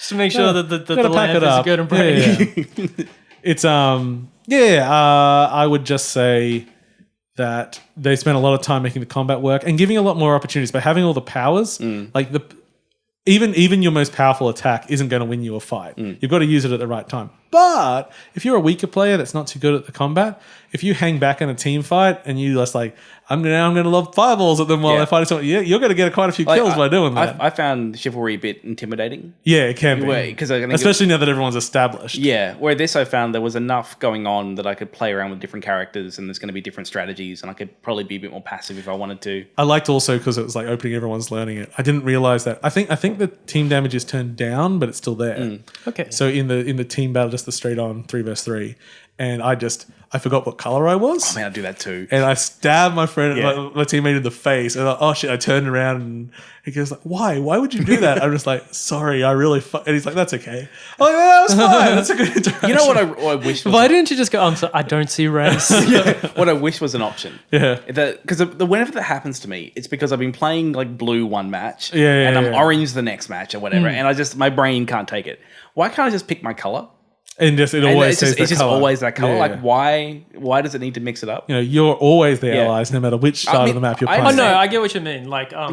to make sure that the lamp is good and bright. Yeah. It's I would just say that they spent a lot of time making the combat work and giving a lot more opportunities by having all the powers. Like even your most powerful attack isn't going to win you a fight. You've got to use it at the right time. But if you're a weaker player that's not too good at the combat, if you hang back in a team fight and you just like, I'm gonna lob fireballs at them while they're fighting someone, you're gonna get quite a few kills by doing that. I found Chivalry a bit intimidating. Yeah, it can be. Especially now that everyone's established. Yeah, where this I found there was enough going on that I could play around with different characters and there's going to be different strategies and I could probably be a bit more passive if I wanted to. I liked also because it was like opening, everyone's learning it. I didn't realize that. I think the team damage is turned down, but it's still there. Okay. So in the team battle, just the straight on 3v3, and I forgot what color I was. Oh man, I do that too. And I stabbed my friend, my teammate in the face. And oh shit, I turned around and he goes like, why? Why would you do that? I'm just like, sorry, I really and he's like, that's okay. I'm like, yeah, that was fine. That's a good interaction. You know what I wish was... Why didn't you just go, I don't see race? What I wish was an option. Yeah. Because whenever that happens to me, it's because I've been playing like blue one match and I'm orange the next match or whatever. And my brain can't take it. Why can't I just pick my color? And just it always says it's just color. always that color. Yeah, like why does it need to mix it up? You know, you're always the allies, no matter which side of the map you're playing. Oh no, I get what you mean. Like like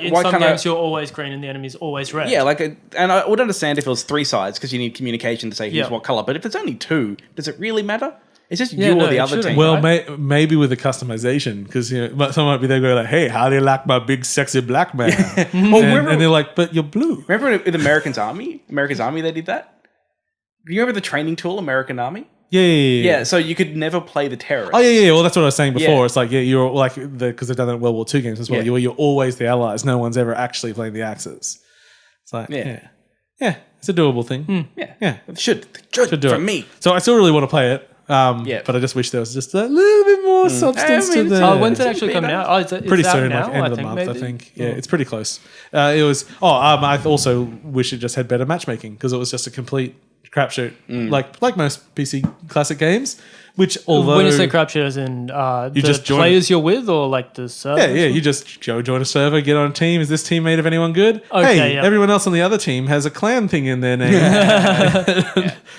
in some games you're always green and the enemy's always red. Yeah, and I would understand if it was 3 sides because you need communication to say here's what color. But if it's only 2, does it really matter? It's just you or the other team. Well, maybe with the customization, because someone might be there going like, "Hey, how do you like my big sexy black man?" and they're like, "But you're blue." Remember with American Army, they did that. Do you remember the training tool, American Army? Yeah. So you could never play the terrorists. Oh yeah. Well, that's what I was saying before. It's like you're like because they've done that in World War II games as well. You're always the allies. No one's ever actually playing the Axis. It's like yeah, it's a doable thing. Yeah. Should do it me. So I still really want to play it. But I just wish there was just a little bit more substance to the... Oh, when's it actually coming out? Oh, it's pretty soon, now, like end of the month, I think. Yeah, it's pretty close. It was... I also wish it just had better matchmaking because it was just a complete crapshoot, like most PC classic games. Which, although... When you say crapshoot, as in players you're with or like the server? Yeah, you just join a server, get on a team. Is this team made of anyone good? Okay, everyone else on the other team has a clan thing in their name.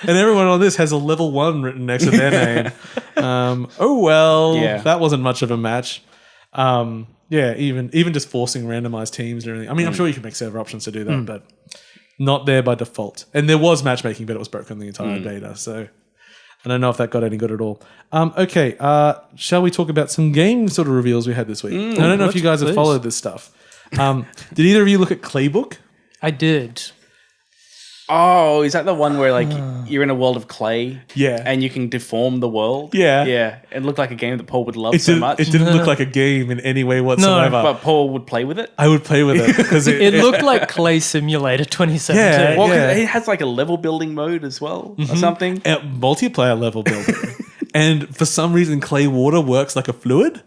And everyone on this has a level 1 written next to their name. That wasn't much of a match. Even just forcing randomized teams and everything. I mean, I'm sure you can make server options to do that, but not there by default. And there was matchmaking, but it was broken the entire data, so... I don't know if that got any good at all. Shall we talk about some game sort of reveals we had this week? I don't know if you guys have followed this stuff. Did either of you look at Claybook? I did. Oh, is that the one where like you're in a world of clay? Yeah. And you can deform the world? Yeah. Yeah. It looked like a game that Paul would love so much. It didn't look like a game in any way whatsoever. No, but Paul would play with it? I would play with it. Because it looked like Clay Simulator 2017. Yeah, well, it has like a level building mode as well or something. Multiplayer level building. And for some reason, clay water works like a fluid.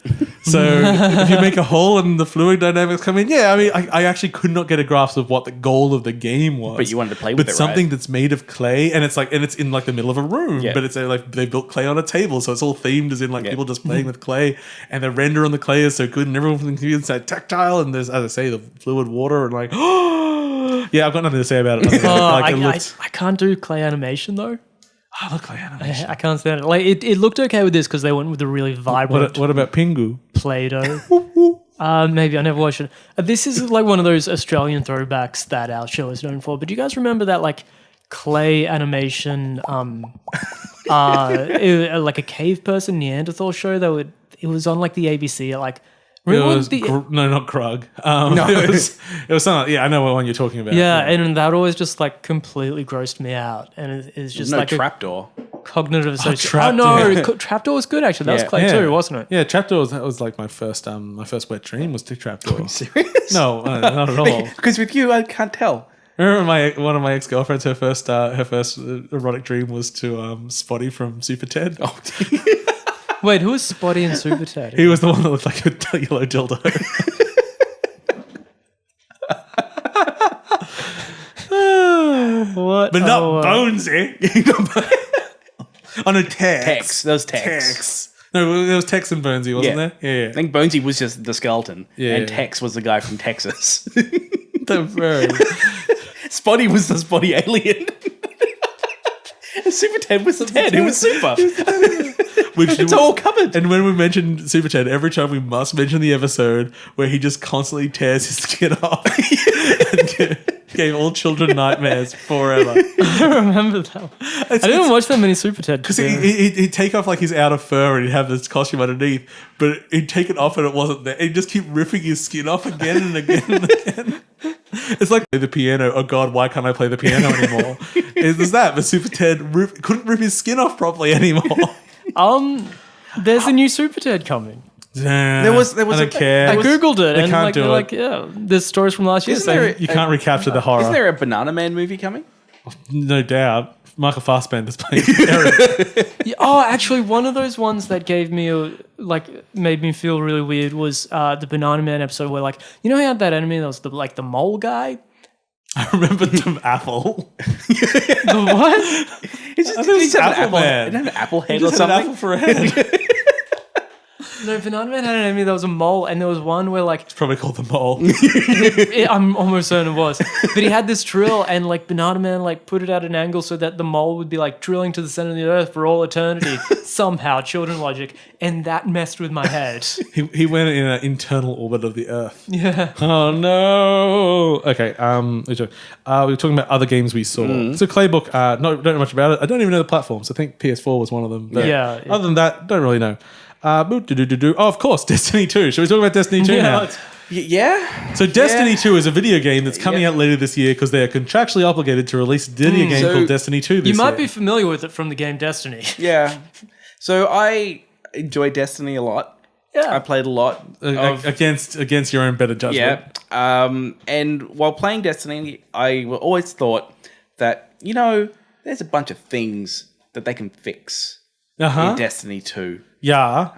So if you make a hole and the fluid dynamics come in, I actually could not get a grasp of what the goal of the game was. But you wanted to play with it, But something that's made of clay, and it's in like the middle of a room. Yeah. But it's like they built clay on a table, so it's all themed as in like people just playing with clay, and the render on the clay is so good, and everyone can see it's like tactile, and there's, as I say, the fluid water, and like, I've got nothing to say about it. I can't do clay animation though. Oh, look like animation. I can't stand it. Like it looked okay with this because they went with the really vibrant. What about Pingu? Play-Doh. Maybe I never watched it. This is like one of those Australian throwbacks that our show is known for. But do you guys remember that like clay animation? Like a cave person Neanderthal show that it was on like the ABC at like. It was not Krug. It was something. Yeah, I know what one you're talking about. Yeah, and that always just like completely grossed me out, and it's just like trapdoor. Cognitive association. Trapdoor was good actually. That was Clay too, wasn't it? Yeah, Trapdoor was like my first wet dream was to Trapdoor. Are you serious? No, not at all. Because with you, I can't tell. Remember one of my ex-girlfriends, her first erotic dream was to Spotty from Super Ted. Oh, wait, who was Spotty in Super Ted? He was the one that looked like a yellow dildo. What? But not Bonesy. On a Tex. Those Tex. No, there was Tex and Bonesy, wasn't there? Yeah. I think Bonesy was just the skeleton. And Tex was the guy from Texas. Spotty was the Spotty alien. Super Ted was Ted. It was super. It's all covered. And when we mentioned Super Ted, every time we must mention the episode where he just constantly tears his skin off. Gave all children nightmares forever. I remember that. I didn't watch that many Super Ted. Because he'd take off like his outer fur and he'd have this costume underneath, but he'd take it off and it wasn't there. He'd just keep ripping his skin off again and again and again. It's like the piano. Oh God, why can't I play the piano anymore? Is that? But Super Ted couldn't rip his skin off properly anymore. There's a new Super Ted coming. There was I don't care. I googled it and can't do it. like, yeah, there's stories from last year saying You can't recapture the horror. Isn't there a Banana Man movie coming? No doubt. Michael Fassbender's playing Eric. Yeah, actually, one of those ones that gave me made me feel really weird was the Banana Man episode where you know how that enemy that was the mole guy. I remember the apple. The what? It's just Apple Man. It had an apple head He or just had an something. apple for a head. No, Banana Man had an enemy that was a mole, and there was one where It's probably called the mole. I'm almost certain it was, but he had this drill, and Banana Man put it at an angle so that the mole would be drilling to the center of the earth for all eternity. Somehow, children logic, and that messed with my head. He went in an internal orbit of the Earth. Yeah. Oh no. Okay. We were talking about other games we saw. So Claybook. Don't know much about it. I don't even know the platforms. I think PS4 was one of them. But Yeah. Other than that, don't really know. Oh, of course, Destiny 2. Should we talk about Destiny 2 now? Yeah. So Destiny 2 is a video game that's coming out later this year because they are contractually obligated to release a video game called Destiny 2 this year. You might be familiar with it from the game Destiny. Yeah. So I enjoy Destiny a lot. Yeah. I played a lot against your own better judgment. Yeah. And while playing Destiny, I always thought that, there's a bunch of things that they can fix in Destiny 2. Yeah.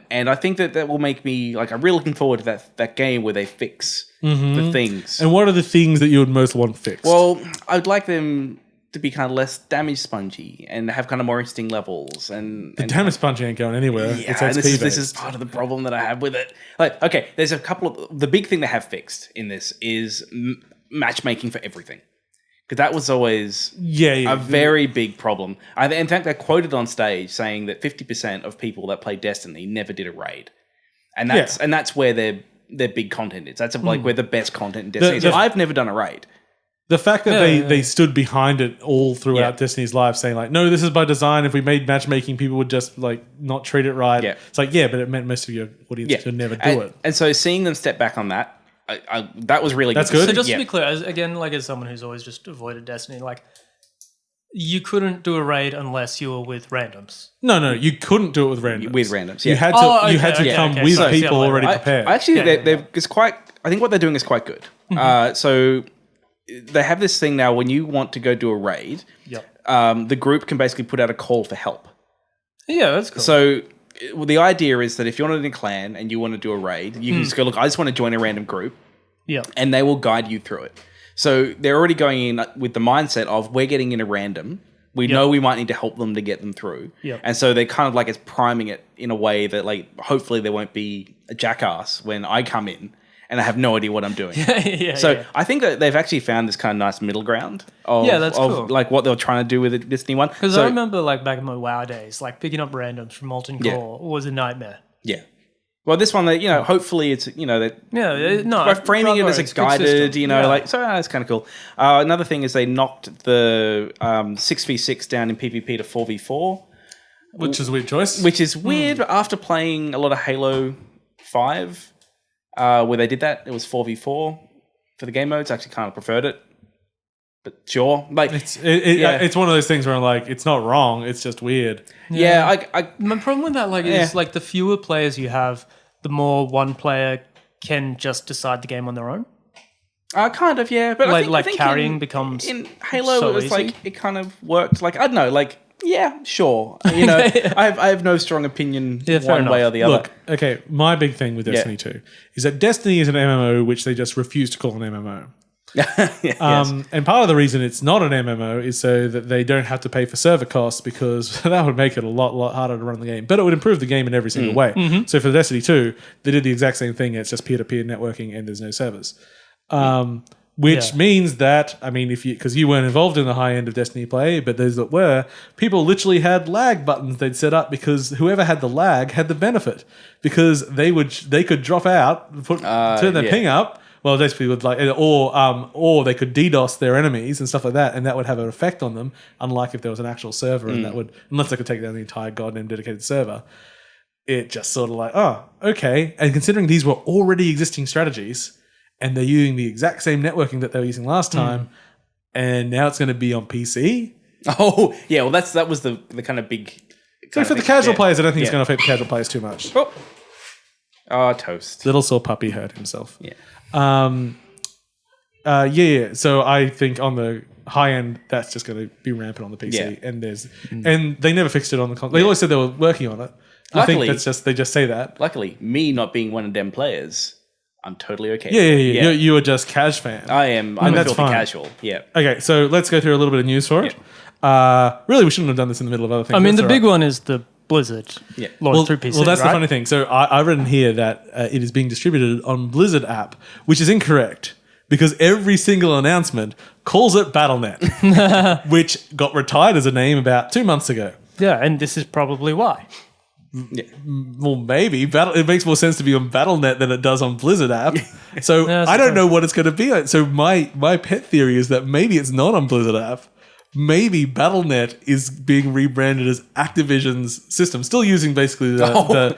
And I think that will make me I'm really looking forward to that game where they fix the things. And what are the things that you would most want fixed? Well, I'd like them to be kind of less damage spongy and have kind of more interesting levels. And damage spongy ain't going anywhere. Yeah, it's and XP this is part of the problem that I have with it. Okay, there's a couple of the big thing they have fixed in this is matchmaking for everything. Because that was always a very big problem. In fact, they quoted on stage saying that 50% of people that play Destiny never did a raid, and that's where their big content is. That's where the best content in Destiny is. I've never done a raid. The fact that they stood behind it all throughout Destiny's life, saying no, this is by design. If we made matchmaking, people would just not treat it right. Yeah. It's but it meant most of your audience would never do it. And so seeing them step back on that. That was really That's good. So just to be clear, as someone who's always just avoided Destiny, you couldn't do a raid unless you were with randoms. No, you couldn't do it with randoms. With randoms, yeah. You had to come with people already prepared. I think what they're doing is quite good. So they have this thing now when you want to go do a raid, the group can basically put out a call for help. Yeah, that's cool. So the idea is that if you're not in a clan and you want to do a raid, you can just go, look, I just want to join a random group. Yeah. And they will guide you through it. So they're already going in with the mindset of we're getting in a random. We know we might need to help them to get them through. Yep. And so they're kind of it's priming it in a way that hopefully there won't be a jackass when I come in and I have no idea what I'm doing. I think that they've actually found this kind of nice middle ground of, that's cool. What they were trying to do with the Destiny one. Because I remember back in my WoW days, picking up randoms from Molten Core was a nightmare. Yeah. Well, this one, hopefully it's, by framing it as a guided, it's kind of cool. Another thing is they knocked the 6v6 down in PvP to 4v4. Which is a weird choice. Which is weird, but after playing a lot of Halo 5, where they did that, it was 4v4 for the game modes. I actually kind of preferred it. But sure. It's one of those things where it's not wrong, it's just weird. Yeah, my problem with that is the fewer players you have, the more one player can just decide the game on their own. Kind of, yeah. But I think carrying becomes in Halo so it was easy. it kind of worked. I don't know, yeah, sure. I have no strong opinion one way or the other. Look, okay, my big thing with Destiny 2 is that Destiny is an MMO which they just refuse to call an MMO. And part of the reason it's not an MMO is so that they don't have to pay for server costs, because that would make it a lot harder to run the game. But it would improve the game in every single way. Mm-hmm. So for Destiny 2, they did the exact same thing. It's just peer-to-peer networking and there's no servers. Which means that, because you weren't involved in the high end of Destiny play, but those that were, people literally had lag buttons they'd set up, because whoever had the lag had the benefit, because they could drop out, turn their ping up, Well, basically with or they could DDoS their enemies and stuff like that, and that would have an effect on them. Unlike if there was an actual server, and that would, unless they could take down the entire goddamn dedicated server, it just sort of like, oh, okay. And considering these were already existing strategies, and they're using the exact same networking that they were using last time, and now it's going to be on PC. Oh, yeah. Well, that was the kind of big. So for the casual players, I don't think it's going to affect the casual players too much. Oh, toast. Little sore puppy hurt himself. Yeah. Yeah. So I think on the high end, that's just going to be rampant on the PC, and and they never fixed it on the console. They always said they were working on it. Luckily, I think that's just they just say that. Luckily, me not being one of them players, I'm totally okay. Yeah. You are just cash fan. I am. I'm a filthy casual. Yeah. Okay, so let's go through a little bit of news for it. Really, we shouldn't have done this in the middle of other things. I mean, the big one is the Blizzard launch through PC. Well, that's right? the funny thing. So I've written here that it is being distributed on Blizzard app, which is incorrect because every single announcement calls it Battle.net, which got retired as a name about 2 months ago. Yeah, and this is probably why. Yeah. Well, maybe it makes more sense to be on Battle.net than it does on Blizzard app. So I don't know what it's going to be like. So my pet theory is that maybe it's not on Blizzard app. Maybe Battle.net is being rebranded as Activision's system, still using basically the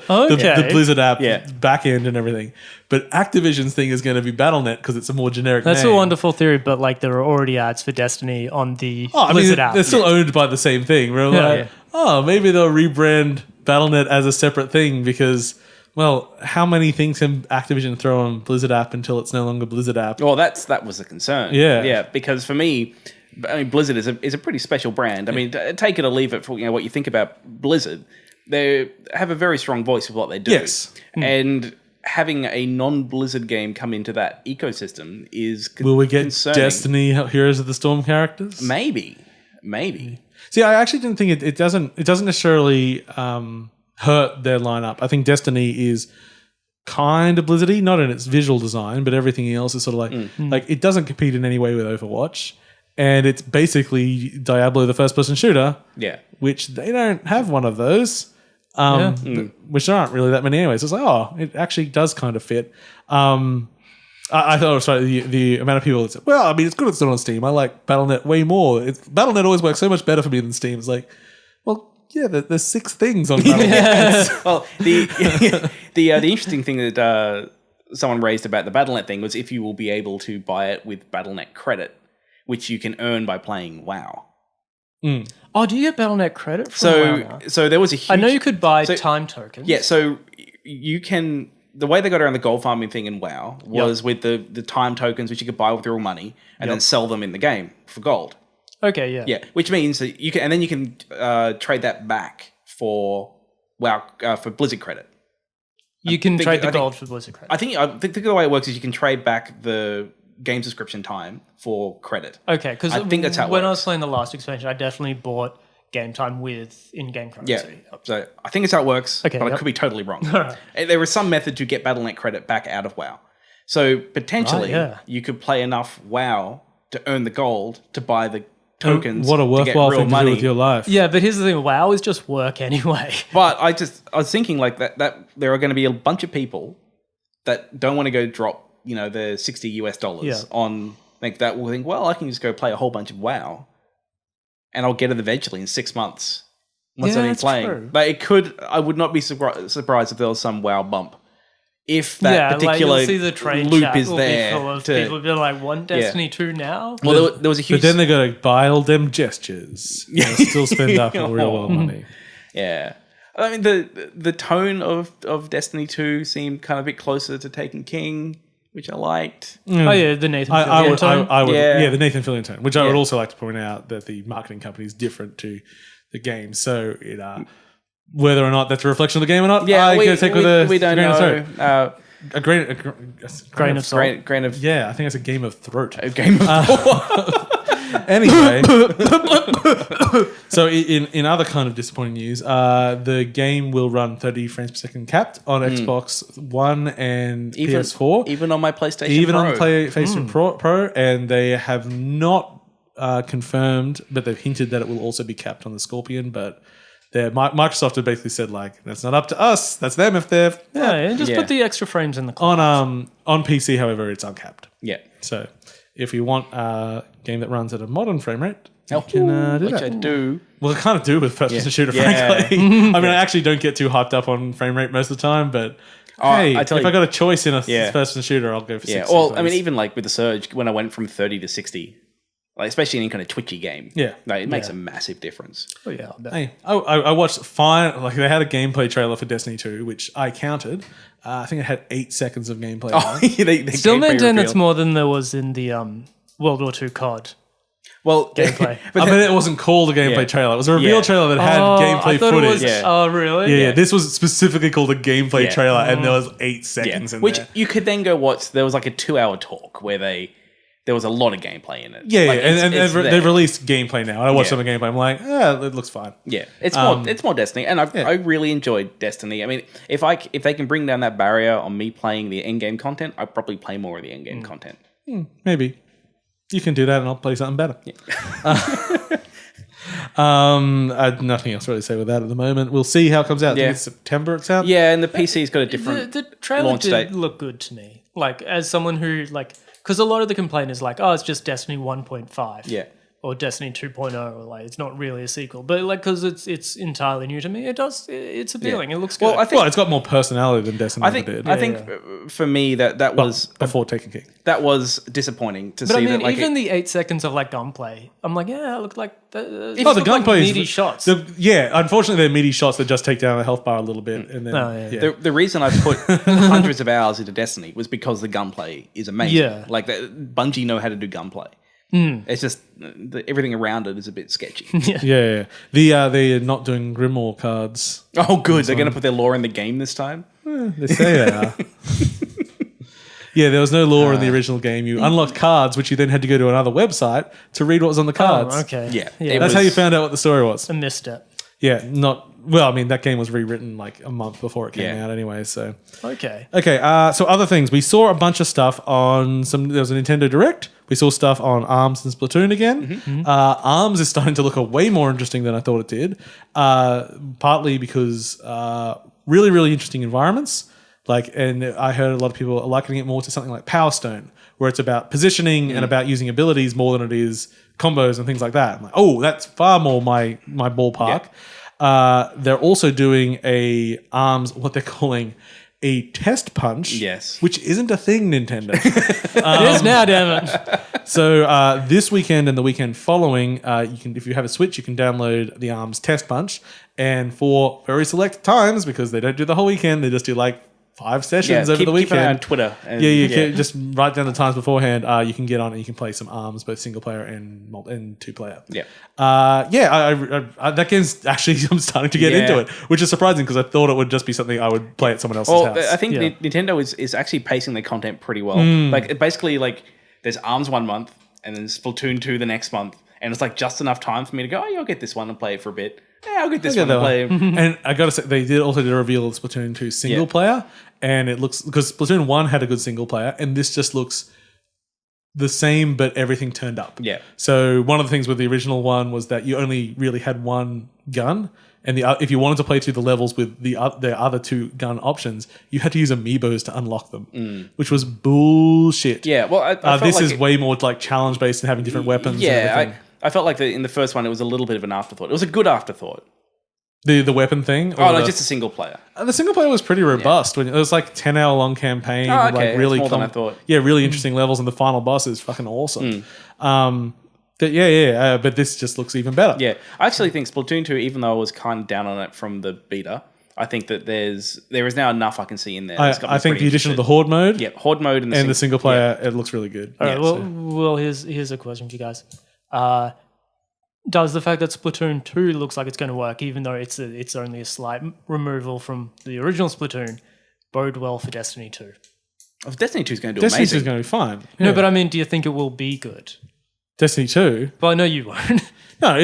Blizzard app backend and everything. But Activision's thing is going to be Battle.net because it's a more generic That's name. a wonderful theory, but like there are already ads for Destiny on the Blizzard app. They're still owned by the same thing. Maybe they'll rebrand Battle.net as a separate thing because, well, how many things can Activision throw on Blizzard app until it's no longer Blizzard app? Well, that was a concern. Yeah. Because for me, I mean, Blizzard is a pretty special brand. I mean, take it or leave it for what you think about Blizzard. They have a very strong voice of what they do. Yes. And having a non-Blizzard game come into that ecosystem is Will we get concerning. Destiny Heroes of the Storm characters? Maybe. See, I actually didn't think it doesn't necessarily hurt their lineup. I think Destiny is kind of Blizzard-y, not in its visual design, but everything else is sort of like it doesn't compete in any way with Overwatch. And it's basically Diablo, the first-person shooter, which they don't have one of those, which there aren't really that many anyway. So it's like, it actually does kind of fit. I thought it was funny, the amount of people that said, well, I mean, it's good it's not on Steam. I like Battle.net way more. Battle.net always works so much better for me than Steam. It's like, well, yeah, there's 6 things on Battle.net. Well, the interesting thing that someone raised about the Battle.net thing was if you will be able to buy it with Battle.net credit, which you can earn by playing WoW. Oh, do you get Battle.net credit from WoW now? So there was a huge... I know you could buy time tokens. Yeah, so you can... The way they got around the gold farming thing in WoW was with the time tokens, which you could buy with your real money, and then sell them in the game for gold. Okay, yeah. Yeah, which means that you can... And then you can trade that back for WoW, for Blizzard credit. You can trade the gold for Blizzard credit. I think the way it works is you can trade back the game subscription time for credit. Okay, because I think that's how it when works. I was playing the last expansion, I definitely bought game time with in-game currency. Yeah, so I think it's how it works, but I could be totally wrong. There is some method to get Battle.net credit back out of WoW. So potentially you could play enough WoW to earn the gold to buy the tokens. What a worthwhile thing to do with your life. Yeah, but here's the thing, WoW is just work anyway. But I was thinking like that there are going to be a bunch of people that don't want to go drop the $60 on like that will think, well, I can just go play a whole bunch of WoW and I'll get it eventually in 6 months once I've been playing. True. Like I would not be surprised if there was some WoW bump. If that particular you'll see the trade loop chat is will there. be full of people be like, want Destiny 2 now? Well, there was a huge... But then they got to buy all them gestures. And still spend up real world money. Yeah. I mean, the tone of Destiny 2 seemed kind of a bit closer to Taken King, which I liked. Oh yeah, the Nathan Fillion tone. The Nathan Fillion tone, which I would also like to point out that the marketing company is different to the game. So whether or not that's a reflection of the game or not, we don't know. A grain of salt. Grain of yeah, I think it's a game of throat. A game of throat. Anyway, so in other kind of disappointing news, the game will run 30 frames per second capped on Xbox One and PS4. Even on my PlayStation Pro. Even on the PlayStation Pro, and they have not confirmed, but they've hinted that it will also be capped on the Scorpion, but Microsoft had basically said like that's not up to us. That's them if they're just put the extra frames in the cloud. on PC. However, it's uncapped. Yeah. So if you want a game that runs at a modern frame rate, you Which can do that. I do. Well, I kind of do with first-person shooter, frankly. I mean, I actually don't get too hyped up on frame rate most of the time, but hey, if I got a choice in a first-person shooter, I'll go for 60. Well, I mean, even like with the Surge, when I went from 30 to 60, like especially in any kind of twitchy game, like, it makes a massive difference. Oh yeah. Hey, I watched like they had a gameplay trailer for Destiny 2, which I counted. I think it had 8 seconds of gameplay. They still maintain it's more than there was in the World War II COD. Well, gameplay. But it wasn't called a gameplay trailer. It was a reveal trailer that had gameplay footage. Oh, really? Yeah, this was specifically called a gameplay trailer, and there was 8 seconds in which there. you could then go watch. There was like a 2-hour talk where there was a lot of gameplay in it. Yeah, like, and they've released gameplay now. I watched some of the gameplay. I'm like, it looks fine. Yeah, it's more Destiny, and I really enjoyed Destiny. I mean, if they can bring down that barrier on me playing the end game content, I'd probably play more of the end game content. Maybe. You can do that and I'll play something better. Yeah. Nothing else really to say with that at the moment. We'll see how it comes out. I think it's September it's out. Yeah, and the PC's got a different the trailer launch date. Look good to me. Like, as someone who, like, because a lot of the complaint is like, it's just Destiny 1.5. Yeah. Or Destiny 2.0, or like it's not really a sequel, but like because it's entirely new to me, it's appealing. It looks good. Well, I think it's got more personality than Destiny did. I think for me that was before Taken King. That was disappointing to see. But I mean, that, like, even the 8 seconds of like gunplay, I'm like, it looked like the gunplay like meaty shots. Unfortunately, they're meaty shots that just take down the health bar a little bit, and then the reason I put hundreds of hours into Destiny was because the gunplay is amazing. Yeah, like Bungie know how to do gunplay. It's just everything around it is a bit sketchy. They're not doing Grimoire cards. Oh, good. They're going to put their lore in the game this time. They say they are. There was no lore in the original game. You unlocked cards, which you then had to go to another website to read what was on the cards. Oh, okay. Yeah. That's how you found out what the story was. A misstep. Yeah, well, I mean, that game was rewritten like a month before it came out anyway, so. Okay. So other things. We saw a bunch of stuff on there was a Nintendo Direct. We saw stuff on ARMS and Splatoon again. ARMS is starting to look way more interesting than I thought it did, partly because really, really interesting environments. And I heard a lot of people are likening it more to something like Power Stone, where it's about positioning and about using abilities more than it is combos and things like that. I'm like, that's far more my ballpark. Yeah. They're also doing a ARMS, what they're calling a test punch. Yes. Which isn't a thing, Nintendo. It is now, damn it. So this weekend and the weekend following, if you have a Switch, you can download the ARMS test punch. And for very select times, because they don't do the whole weekend, they just do like 5 sessions over the weekend. Keep an eye on Twitter. And, you can just write down the times beforehand. You can get on and you can play some ARMS, both single player and 2-player. Yeah. That game's actually, I'm starting to get into it, which is surprising because I thought it would just be something I would play at someone else's house. I think Nintendo is actually pacing their content pretty well. Basically, there's ARMS 1 month and then Splatoon 2 the next month. And it's like just enough time for me to go, I'll get this one and play it for a bit. Yeah, I'll get this one and play it. And I gotta say, they did also reveal Splatoon 2 single player. And it looks, because Splatoon 1 had a good single player, and this just looks the same, but everything turned up. Yeah. So one of the things with the original one was that you only really had one gun. And if you wanted to play through the levels with the other 2 gun options, you had to use amiibos to unlock them, which was bullshit. Yeah, well, I felt this is way more like challenge based and having different weapons. Yeah, I felt like in the first one it was a little bit of an afterthought. It was a good afterthought. The weapon thing? Just a single player. The single player was pretty robust. When it was like 10-hour long campaign. Oh, okay. Like really more than I thought. Yeah, really interesting levels, and the final boss is fucking awesome. But this just looks even better. Yeah, I actually think Splatoon 2, even though I was kind of down on it from the beta, I think that there is now enough I can see in there. I think the addition of the Horde mode, Horde mode and the single player, it looks really good. All right, well, here's a question for you guys. Does the fact that Splatoon 2 looks like it's going to work, even though it's only a slight removal from the original Splatoon, bode well for Destiny 2? Destiny 2 is going to do amazing. Destiny 2 is going to be fine. No, but I mean, do you think it will be good? Destiny 2. But I know you won't. No,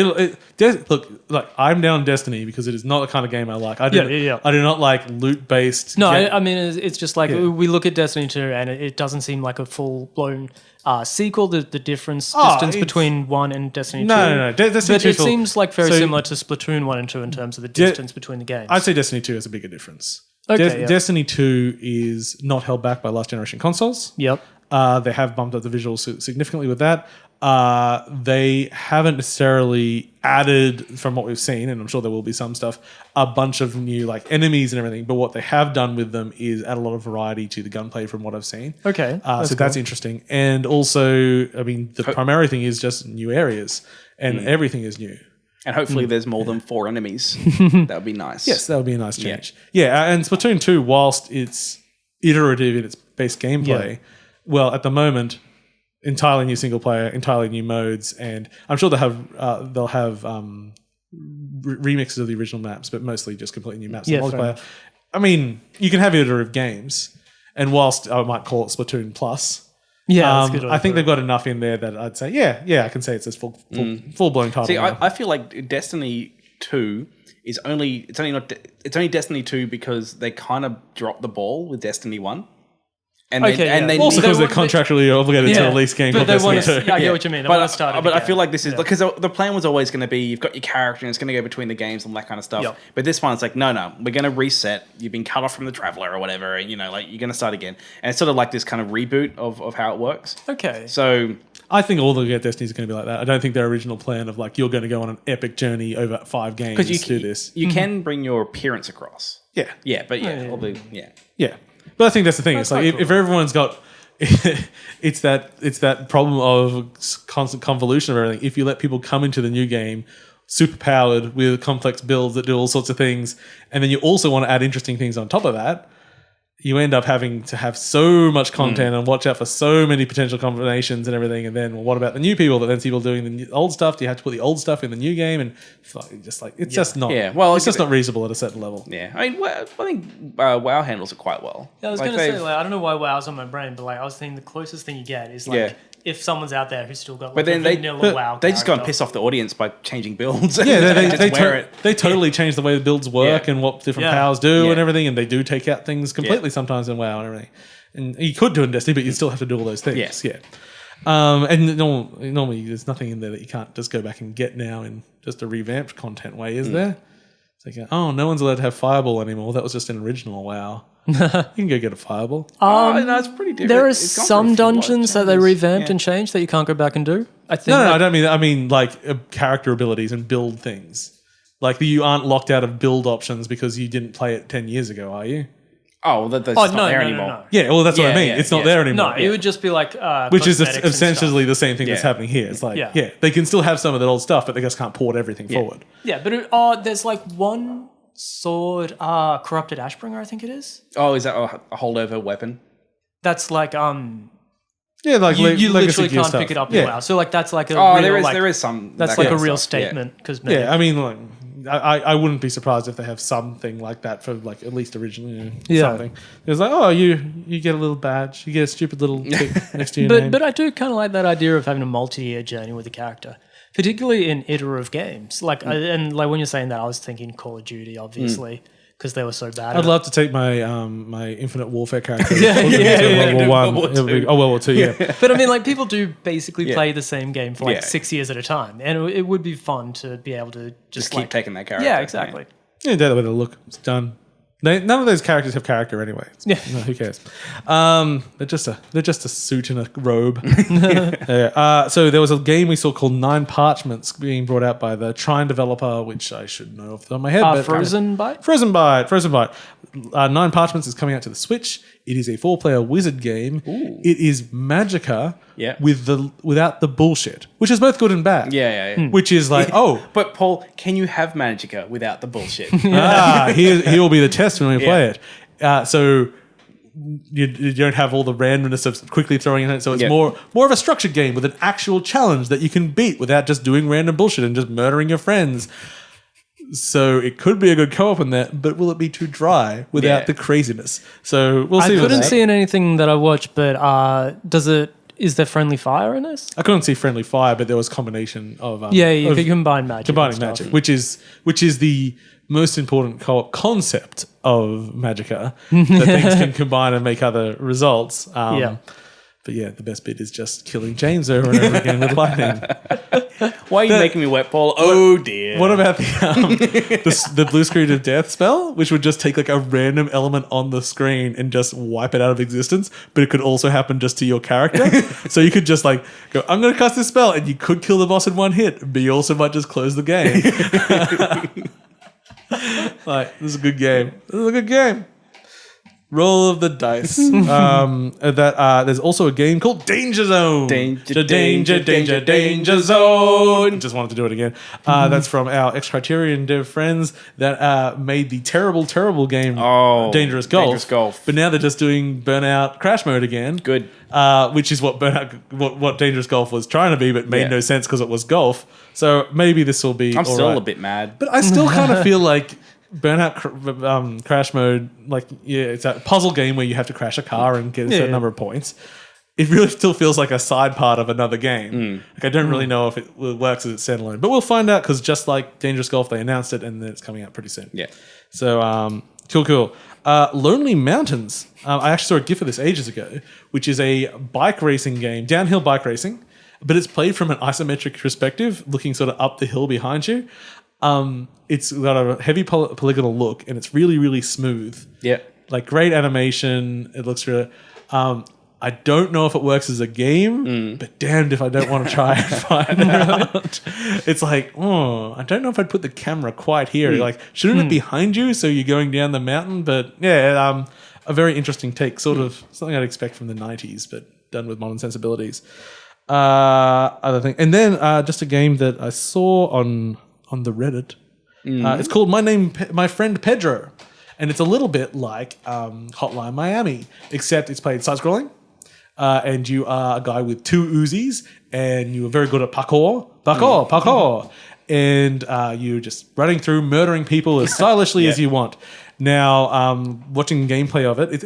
look, like I'm down Destiny because it is not the kind of game I like. I do not like loot based. No, I mean it's just like we look at Destiny 2 and it doesn't seem like a full blown sequel. The distance between 1 and Destiny 2. No. Destiny but 2 it seems like very similar to Splatoon 1 and 2 in terms of the distance between the games. I'd say Destiny 2 has a bigger difference. Okay, Destiny 2 is not held back by last generation consoles. Yep. They have bumped up the visuals significantly with that. They haven't necessarily added, from what we've seen, and I'm sure there will be some stuff, a bunch of new like enemies and everything. But what they have done with them is add a lot of variety to the gunplay from what I've seen. Okay. That's interesting. And also, I mean, the primary thing is just new areas, and everything is new. And hopefully there's more than 4 enemies. That would be nice. Yes, that would be a nice change. Yeah, and Splatoon 2, whilst it's iterative in its base gameplay, well, at the moment, entirely new single player, entirely new modes, and I'm sure they'll have remixes of the original maps, but mostly just completely new maps and multiplayer. I mean, you can have iterative games, and whilst I might call it Splatoon Plus, that's good. I think they've got enough in there that I'd say, I can say it's a full blown title. See, I feel like Destiny 2 is only Destiny 2 because they kind of dropped the ball with Destiny 1. And they also because they're contractually obligated to release games. But they want to. I get what you mean. But I feel like this is because the plan was always going to be you've got your character and it's going to go between the games and that kind of stuff. Yep. But this one, it's like no, we're going to reset. You've been cut off from the Traveler or whatever, and like you're going to start again. And it's sort of like this kind of reboot of how it works. Okay. So I think all the Destinies are going to be like that. I don't think their original plan of like you're going to go on an epic journey over 5 games to do this. You can bring your appearance across. Yeah. Yeah, but Yeah. But I think that's the thing. It's like if everyone's got it's that problem of constant convolution of everything. If you let people come into the new game super powered with complex builds that do all sorts of things, and then you also want to add interesting things on top of that, you end up having to have so much content and watch out for so many potential combinations and everything. And then, well, what about the new people? That then people doing the old stuff? Do you have to put the old stuff in the new game? And it's just not. Yeah, well, it's just not reasonable at a certain level. Yeah, I mean, I think WoW handles it quite well. Yeah, I was going to say, I don't know why WoW's on my brain, but I was thinking the closest thing you get is if someone's out there who's still got a vanilla WoW they just go and piss off the audience by changing builds. Yeah, they totally change the way the builds work and what different powers do and everything, and they do take out things completely sometimes in WoW and everything. And you could do it in Destiny, but you still have to do all those things. Yeah. And normally there's nothing in there that you can't just go back and get now in just a revamped content way, is there? It's like, no one's allowed to have Fireball anymore. That was just an original WoW. You can go get a Fireball. No, it's pretty different. There are some dungeons that they revamped and changed that you can't go back and do. I think. No, I don't mean that. I mean like character abilities and build things. Like you aren't locked out of build options because you didn't play it 10 years ago, are you? Oh, that's not there anymore. No. Yeah, well, that's what I mean. It's not there anymore. No, it would just be like which is essentially the same thing that's happening here. It's like, they can still have some of that old stuff, but they just can't port everything forward. Yeah, but there's like one sword, Corrupted Ashbringer, I think it is. Oh, is that a holdover weapon? That's like yeah, like you literally can't pick it up in WoW. So like that's like a real, there is some that's like a real statement because I mean like I wouldn't be surprised if they have something like that for like at least originally something. It's like you get a little badge, you get a stupid little tick next to your name. But I do kind of like that idea of having a multi-year journey with a character. Particularly in iterative games, and like when you're saying that, I was thinking Call of Duty, obviously, because they were so bad. I'd love to take my my Infinite Warfare character. World War II. World War II, yeah. But I mean, like people do basically play the same game for like 6 years at a time, and it would be fun to be able to just keep taking that character. Yeah, exactly. Yeah, the way they look, it's done. None of those characters have character anyway. Who cares? They're just a suit and a robe. So there was a game we saw called 9 Parchments being brought out by the Trine developer, which I should know off the top of my head. Frozen Byte. 9 Parchments is coming out to the Switch. It is a 4-player wizard game. Ooh. It is Magicka without the bullshit, which is both good and bad. Yeah. Which is like, But Paul, can you have Magicka without the bullshit? He will be the test when we play it. So you don't have all the randomness of quickly throwing in it. So it's more of a structured game with an actual challenge that you can beat without just doing random bullshit and just murdering your friends. So it could be a good co-op in that, but will it be too dry without the craziness? So we'll see. I couldn't see in anything that I watched, but is there friendly fire in this? I couldn't see friendly fire, but there was combination of You could combine magic. combining magic, which is the most important concept of Magicka, that things can combine and make other results. But yeah, the best bit is just killing James over and over again with lightning. Why are you making me wet, Paul? Oh dear. What about the blue screen of death spell, which would just take like a random element on the screen and just wipe it out of existence, but it could also happen just to your character. So you could just like go, I'm going to cast this spell, and you could kill the boss in one hit, but you also might just close the game. Like, this is a good game. Roll of the dice. There's also a game called Danger Zone. Danger Zone. Just wanted to do it again. That's from our X Criterion dev friends that made the terrible game Dangerous Golf. But now they're just doing Burnout Crash Mode again. Good. Which is what Dangerous Golf was trying to be, but made no sense because it was golf. So maybe this will be. I'm still a bit mad, but I still kind of feel like Burnout Crash Mode, like, it's a puzzle game where you have to crash a car and get a certain number of points. It really still feels like a side part of another game. Like, I don't really know if it works as its standalone, but we'll find out, because just like Dangerous Golf, they announced it and then it's coming out pretty soon. Yeah. So, cool. Lonely Mountains. I actually saw a GIF of this ages ago, which is a bike racing game, downhill bike racing, but it's played from an isometric perspective, looking sort of up the hill behind you. It's got a heavy polygonal look, and it's really, really smooth. Yeah. Like, great animation. It looks really... I don't know if it works as a game, but damned if I don't want to try and find out. It's like, I don't know if I'd put the camera quite here. Like, shouldn't it be behind you so you're going down the mountain? But yeah, a very interesting take, sort of something I'd expect from the 90s, but done with modern sensibilities. Other thing. And then just a game that I saw on the Reddit. It's called My Friend Pedro. And it's a little bit like Hotline Miami, except it's played side-scrolling. And you are a guy with 2 Uzis, and you are very good at parkour. And you're just running through, murdering people as stylishly as you want. Now, watching gameplay of it,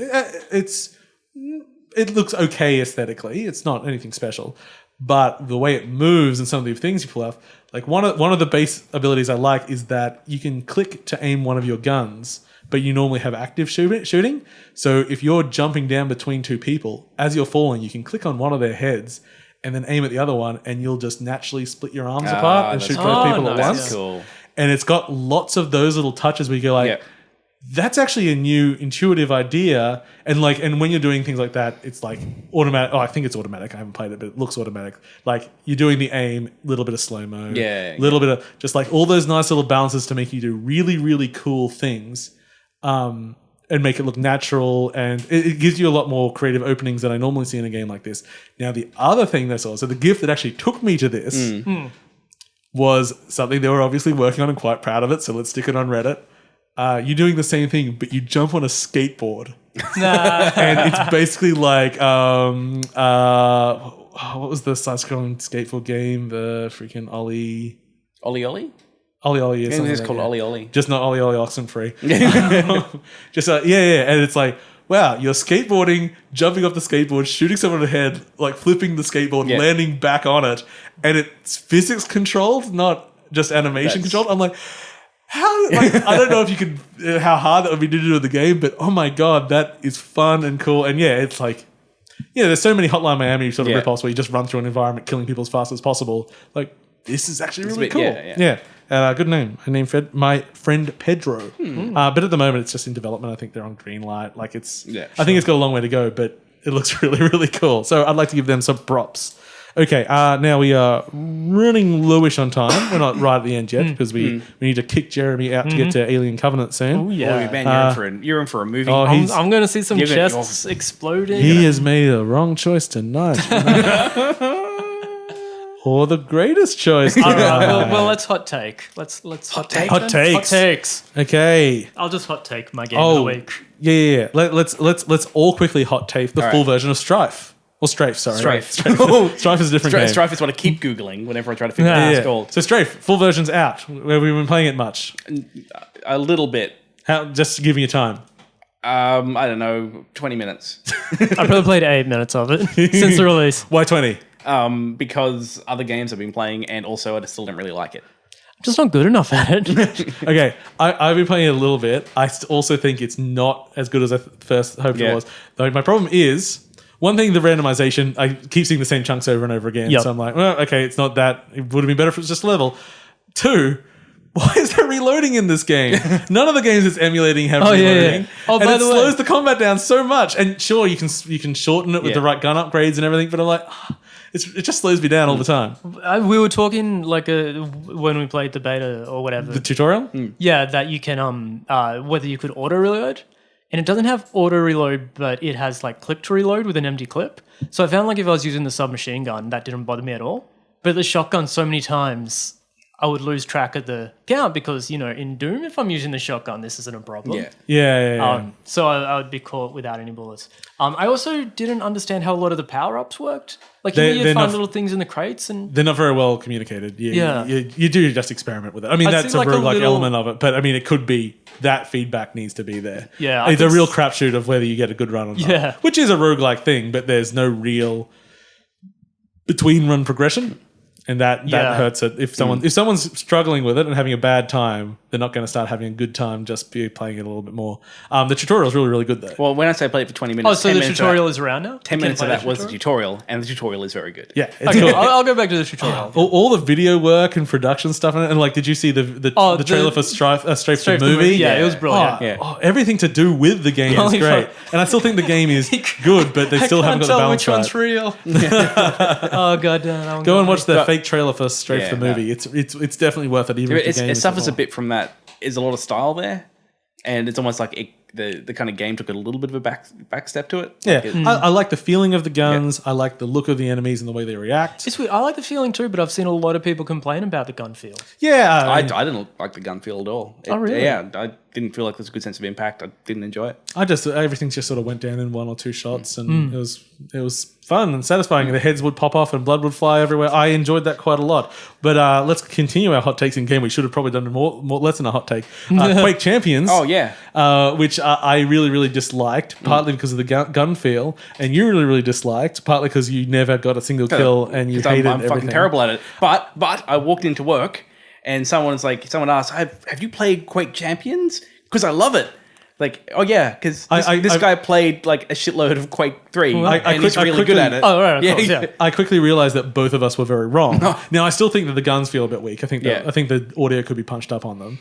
it looks okay aesthetically. It's not anything special. But the way it moves and some of the things you pull off, like one of the base abilities I like is that you can click to aim one of your guns, but you normally have active shooting. So if you're jumping down between 2 people, as you're falling, you can click on one of their heads and then aim at the other one, and you'll just naturally split your arms apart and shoot both people at once. Cool. And it's got lots of those little touches where you go like, that's actually a new intuitive idea. And when you're doing things like that, it's like automatic. Oh, I think it's automatic. I haven't played it, but it looks automatic. Like, you're doing the aim, little bit of slow-mo, little bit of just like all those nice little balances to make you do really, really cool things. And make it look natural, and it gives you a lot more creative openings than I normally see in a game like this. Now, the other thing I saw, so the GIF that actually took me to this was something they were obviously working on and quite proud of it, so let's stick it on Reddit. You're doing the same thing, but you jump on a skateboard. And it's basically like, what was the side-scrolling skateboard game? The freaking Ollie... Ollie? Ollie is something. It's called Ollie. Just not Ollie Oxenfree. Just and it's like, wow, you're skateboarding, jumping off the skateboard, shooting someone in the head, like flipping the skateboard, landing back on it, and it's physics controlled, not just animation controlled. I'm like, how? Like, I don't know if you could, how hard that would be to do in the game, but oh my god, that is fun and cool. And yeah, it's like, there's so many Hotline Miami sort of rip-offs where you just run through an environment, killing people as fast as possible. Like, this is actually really cool. Yeah. Good name. I named my friend Pedro. But at the moment, it's just in development. I think they're on Greenlight. Like, it's. I think it's got a long way to go, but it looks really, really cool. So I'd like to give them some props. Okay. Now we are running lowish on time. We're not right at the end yet because we need to kick Jeremy out to get to Alien Covenant soon. Oh yeah, man, you're in for a movie. I'm going to see some chests exploding. He has made a wrong choice tonight. Or the greatest choice. All right, well, let's hot take. Let's hot take. Hot takes. Hot takes. Okay. I'll just hot take my game of the week. Yeah. Let's all quickly hot take the full version of Strafe. Or Strafe, sorry. Strafe. Strafe is a different game. Strafe is what I keep Googling whenever I try to figure out what it's called. So Strafe, full version's out. Have we been playing it much? A little bit. Just give me a time. I don't know, 20 minutes. I probably played 8 minutes of it since the release. Why 20? Because other games I've been playing, and also I still don't really like it. I'm just not good enough at it. Okay, I've been playing it a little bit. I also think it's not as good as I first hoped it was. Though my problem is, one thing, the randomization, I keep seeing the same chunks over and over again. Yep. So I'm like, well, okay, it's not that. It would have been better if it was just level. 2, why is there reloading in this game? None of the games it's emulating have reloading. Yeah. Oh, and by it the way, slows the combat down so much. And sure, you can shorten it with the right gun upgrades and everything, but I'm like, it just slows me down all the time. we were talking like when we played the beta or whatever. The tutorial? Yeah, that you can whether you could auto reload, and it doesn't have auto reload, but it has like clip to reload with an empty clip. So I found like if I was using the submachine gun, that didn't bother me at all. But the shotgun, so many times I would lose track of the count because, you know, in Doom, if I'm using the shotgun, this isn't a problem. Yeah. So I would be caught without any bullets. I also didn't understand how a lot of the power-ups worked. Like, you find little things in the crates and... They're not very well communicated. You do just experiment with it. I mean, that's a roguelike element of it, but I mean, it could be that feedback needs to be there. Yeah. It's a real crapshoot of whether you get a good run or not. Yeah. Which is a roguelike thing, but there's no real between-run progression. And that hurts it. If someone's struggling with it and having a bad time, they're not going to start having a good time just by playing it a little bit more. The tutorial is really, really good though. Well, when I say play it for 20 minutes... Oh, so the tutorial is around now? 10 minutes of that was the tutorial, and the tutorial is very good. Yeah. Okay, cool. I'll go back to the tutorial. All the video work and production stuff in it, and like, did you see the trailer for Strafe the movie? Yeah, it was brilliant. Everything to do with the game is great. And I still think the game is good, but they still haven't got the balance right. Which one's real. Oh, God damn. Go and watch the fake trailer for Strafe the movie. It's definitely worth it. Even if the game it suffers a bit from that. There's a lot of style there, and it's almost like the kind of game took a little bit of a back step to it. Yeah, I like the feeling of the guns. I like the look of the enemies and the way they react. It's weird. I like the feeling too, but I've seen a lot of people complain about the gun feel. Yeah, I didn't like the gun feel at all. Oh, really? Yeah, I didn't feel like there's a good sense of impact. I didn't enjoy it. Everything just sort of went down in 1 or 2 shots, and it was fun and satisfying. The heads would pop off and blood would fly everywhere. I enjoyed that quite a lot. But let's continue our hot takes in game. We should have probably done more less than a hot take. Quake Champions. Oh yeah, which I really, really disliked, partly because of the gun feel, and you really, really disliked, partly because you never got a single kill and you hated everything. I'm fucking terrible at it. But I walked into work and someone asked, have you played Quake Champions? Because I love it. Like, oh yeah, because this guy played like a shitload of Quake 3 and he's really good at it. Oh, right, of course, yeah. I quickly realized that both of us were very wrong. Now, I still think that the guns feel a bit weak. I think the audio could be punched up on them.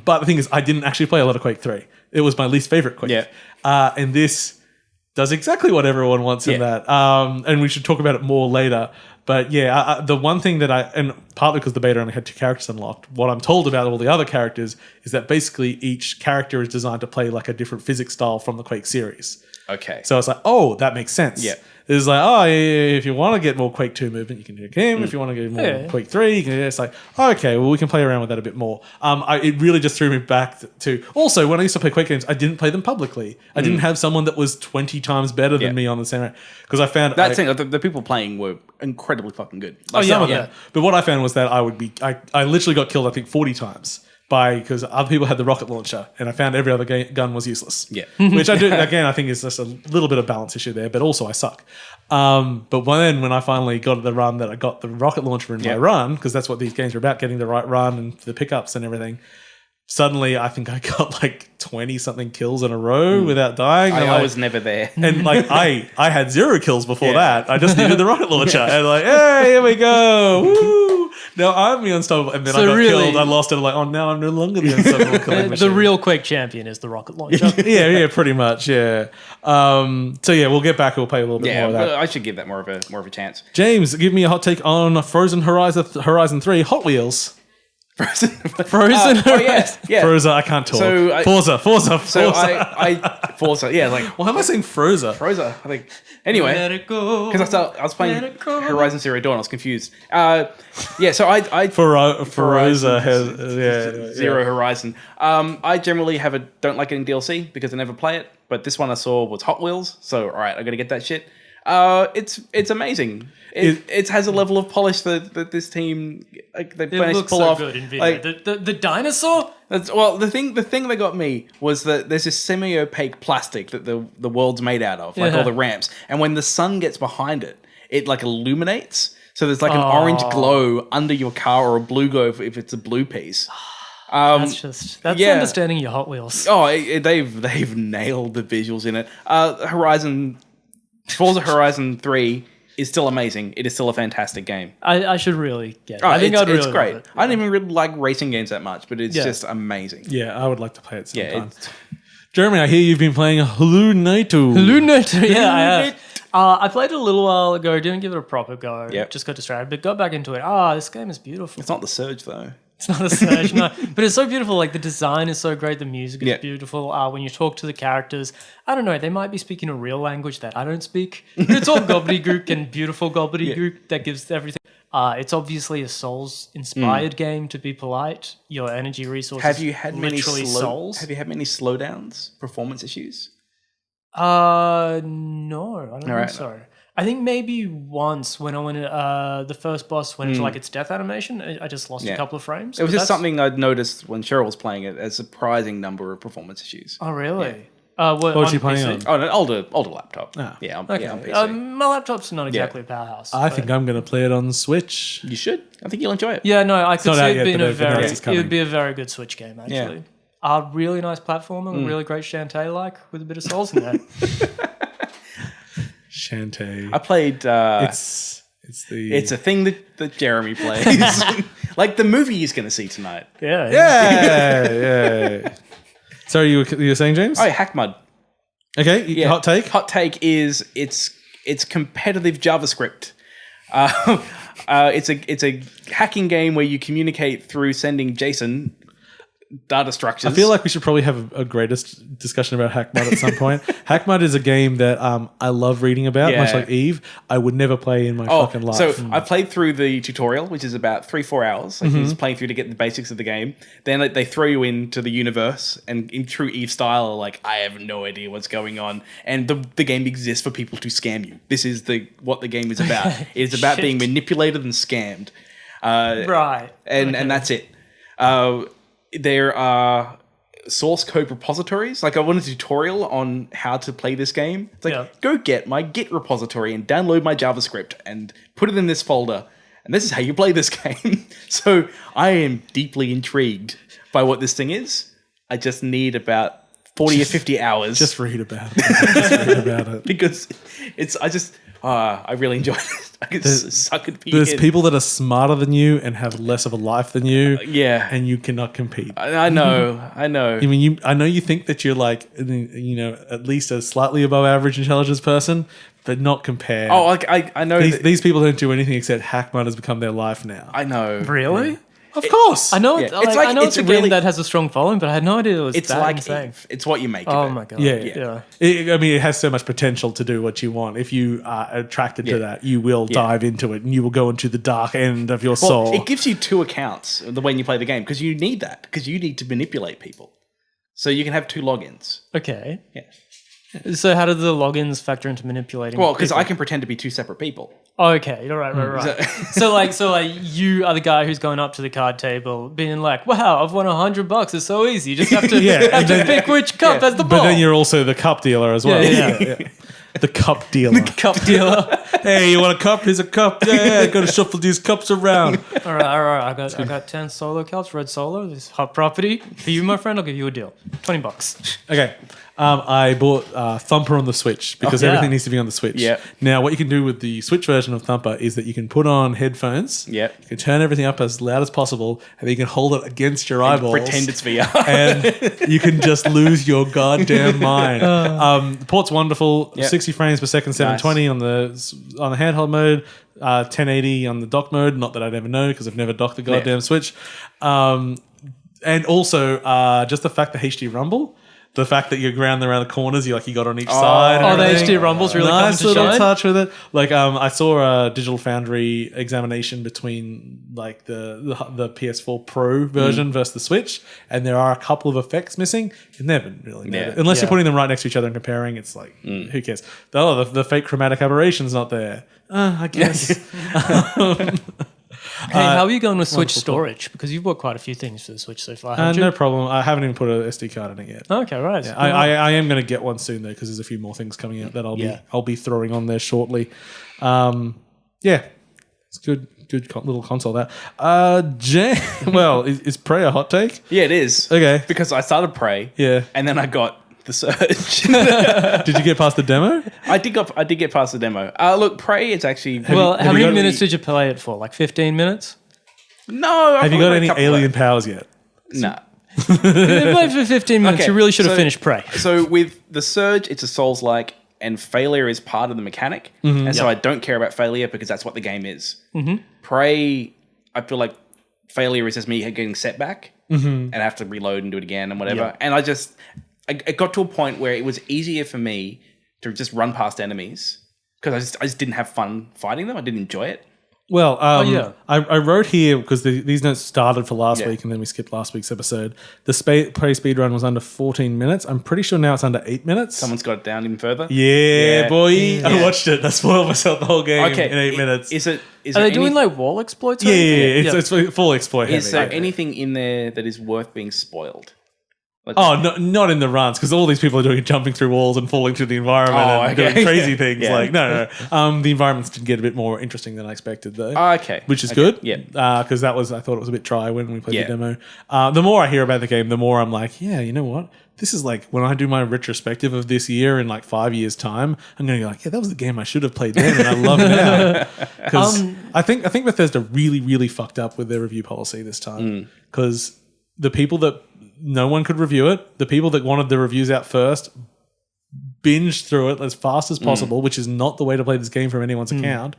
But the thing is, I didn't actually play a lot of Quake 3. It was my least favorite Quake. Yeah. And this does exactly what everyone wants in that. And we should talk about it more later. But yeah, the one thing that and partly because the beta only had 2 characters unlocked, what I'm told about all the other characters is that basically each character is designed to play like a different physics style from the Quake series. Okay. So it's like, oh, that makes sense. Yeah. It's like, oh, if you want to get more Quake 2 movement, you can do him. If you want to get more Quake 3, you can do it. It's like, oh, okay, well, we can play around with that a bit more. It really just threw me back to... Also, when I used to play Quake games, I didn't play them publicly. I didn't have someone that was 20 times better than me on the same... Because I found... the people playing were incredibly fucking good. Some of them. But what I found was that I literally got killed, I think, 40 times. Because other people had the rocket launcher, and I found every other gun was useless. Yeah, which I do again. I think is just a little bit of balance issue there, but also I suck. But when I finally got the run that I got the rocket launcher in my run, because that's what these games are about, getting the right run and the pickups and everything. Suddenly, I think I got like 20 something kills in a row without dying. I was never there, and like I had 0 kills before that. I just needed the rocket launcher, and like, hey, here we go, woo! Now I'm the unstoppable, and then I got killed. I lost it. I'm like, oh, now I'm no longer the unstoppable killing machine. The real Quake champion is the rocket launcher. yeah, pretty much, yeah. So yeah, we'll get back. We'll play a little bit more of that. I should give that more of a chance. James, give me a hot take on Frozen Horizon 3 Hot Wheels. Frozen. Oh yes, yeah. Forza, I can't talk. So Forza. So Forza, yeah, like. Why am I saying Forza? I think. Anyway, because I was playing Horizon Zero Dawn, I was confused. So I Forza has Zero Horizon. I generally don't like getting DLC because I never play it. But this one I saw was Hot Wheels, so all right, I got to get that shit. It's amazing. It has a level of polish that this team they managed to pull off. Good in video. The dinosaur. The thing that got me was that there's this semi-opaque plastic that the world's made out of, like all the ramps, and when the sun gets behind it, it like illuminates. So there's like an orange glow under your car, or a blue glow if it's a blue piece. That's understanding your Hot Wheels. Oh, they've nailed the visuals in it. Forza Horizon 3 is still amazing. It is still a fantastic game. I should really get it. Oh, I think I'd really it's great. love it. I don't even really like racing games that much, but it's just amazing. Yeah, I would like to play it sometime. Jeremy, I hear you've been playing Hello Naito. Yeah, I have. I played it a little while ago, didn't give it a proper go. Yep. Just got distracted, but got back into it. This game is beautiful. It's not the Surge, though. It's not a Surge, no. But it's so beautiful. Like, the design is so great. The music is beautiful. When you talk to the characters, I don't know, they might be speaking a real language that I don't speak. But it's all gobbledygook and beautiful gobbledygook that gives everything. It's obviously a Souls-inspired game, to be polite. Your energy resources Have you had many Souls. Have you had many slowdowns, performance issues? No, I don't think so. I think maybe once when I went the first boss went into like its death animation, I just lost a couple of frames. It was just something I'd noticed when Cheryl was playing it, a surprising number of performance issues. Oh, really? Yeah. What was she playing on? Oh, an older laptop. Yeah, on PC. My laptop's not exactly a powerhouse. I think I'm going to play it on Switch. You should. I think you'll enjoy it. Yeah, no, I could see it being it would be a very good Switch game, actually. Yeah. Really nice platformer, a really great Shantae with a bit of Souls in there. Shantae. I played. It's a thing that Jeremy plays, like the movie he's going to see tonight. Yeah. Sorry, you were saying, James? Oh, HackMUD. Okay, hot take. Hot take is it's competitive JavaScript. It's a hacking game where you communicate through sending JSON data structures. I feel like we should probably have a greatest discussion about HackMUD at some point. HackMUD is a game that I love reading about, much like Eve. I would never play in my fucking life. So I played through the tutorial, which is about 3-4 hours. Like just playing through to get the basics of the game. Then they throw you into the universe, and in true Eve style, like, I have no idea what's going on. And the game exists for people to scam you. This is what the game is about. It's about being manipulated and scammed. Right. And that's it. There are source code repositories. Like, I want a tutorial on how to play this game. It's like, go get my Git repository and download my JavaScript and put it in this folder. And this is how you play this game. So I am deeply intrigued by what this thing is. I just need about 40 or 50 hours. Just read about it. Because I really enjoyed it. I could suck at people. There's people that are smarter than you and have less of a life than you. Yeah. And you cannot compete. I know. I mean, I know you think that you're like, at least a slightly above average intelligence person, but not compared. Oh, I know. These people don't do anything except HackMUD has become their life now. I know. Really? Yeah. Of course. I know. I know it's a game that has a strong following, but I had no idea it was it's that like insane. It's what you make. Oh of it. my god! Yeah. It has so much potential to do what you want. If you are attracted to that, you will dive into it, and you will go into the dark end of your soul. It gives you two accounts the way you play the game, because you need that, because you need to manipulate people, so you can have two logins. Okay. Yeah. So how do the logins factor into manipulating? Well, because I can pretend to be two separate people. Oh, okay, right. So like you are the guy who's going up to the card table, being like, "Wow, I've won $100. It's so easy. You just have to pick which cup has the ball." But then you're also the cup dealer as well. Yeah. The cup dealer. The cup dealer. Hey, you want a cup? Here's a cup. Yeah, gotta shuffle these cups around. All right. I got 10 solo cups, red solo. This hot property for you, my friend. I'll give you a deal. $20. Okay. I bought Thumper on the Switch because everything needs to be on the Switch. Yeah. Now, what you can do with the Switch version of Thumper is that you can put on headphones. Yeah. You can turn everything up as loud as possible, and then you can hold it against your eyeballs. Pretend it's VR. And you can just lose your goddamn mind. The port's wonderful. 60 frames per second, 720 on the handheld mode, 1080 on the dock mode. Not that I'd ever know because I've never docked the goddamn Switch. And also, just the fact that HD Rumble. The fact that you're grounding around the corners, you got on each side. Oh, the everything. HD Rumble's really nice coming to little shine. touch with it. Like I saw a Digital Foundry examination between like the PS4 Pro version versus the Switch, and there are a couple of effects missing. You never really know it. Unless you're putting them right next to each other and comparing. It's like who cares? The fake chromatic aberration's not there. I guess. Hey, how are you going with Switch storage? Because you've bought quite a few things for the Switch so far, haven't you? No problem. I haven't even put an SD card in it yet. Okay, right. Yeah, I am going to get one soon though, because there's a few more things coming out that I'll be throwing on there shortly. It's good little console that. Well, is Prey a hot take? Yeah, it is. Okay, Because I started Prey. Yeah. And then I got the Surge. Did you get past the demo? I did get past the demo. Look, Prey is actually... Well, how you many got minutes did you play it for? Like 15 minutes? No. Have you got any alien powers yet? No. You played for 15 minutes. Okay, You really should have so- finished Prey. So with the Surge, it's a Souls-like, and failure is part of the mechanic. And so I don't care about failure because that's what the game is. Prey, I feel like failure is just me getting set back and I have to reload and do it again and whatever. Yeah. And it got to a point where it was easier for me to just run past enemies because I just didn't have fun fighting them. I didn't enjoy it. Well, yeah. I wrote here because these notes started for last week and then we skipped last week's episode. The Prey speedrun was under 14 minutes. I'm pretty sure now it's under 8 minutes. Someone's got it down even further. Yeah, boy. I watched it. I spoiled myself the whole game in 8 minutes. Is Are they doing like wall exploits? Or Yeah, anything? it's full exploit heavy. Is there anything in there that is worth being spoiled? Like, Oh, no, not in the runs, because all these people are doing jumping through walls and falling through the environment and doing crazy things. Yeah. Like, no. The environments did get a bit more interesting than I expected, though. okay. Which is good. Yeah. Because I thought it was a bit dry when we played Yeah. the demo. The more I hear about the game, the more I'm like, yeah, you know what? This is like when I do my retrospective of this year in like 5 years' time, I'm going to go like, yeah, that was the game I should have played then, and I love it now. Because I think Bethesda really, really fucked up with their review policy this time. Because the people that no one could review it, the people that wanted the reviews out first binged through it as fast as possible, which is not the way to play this game from anyone's account.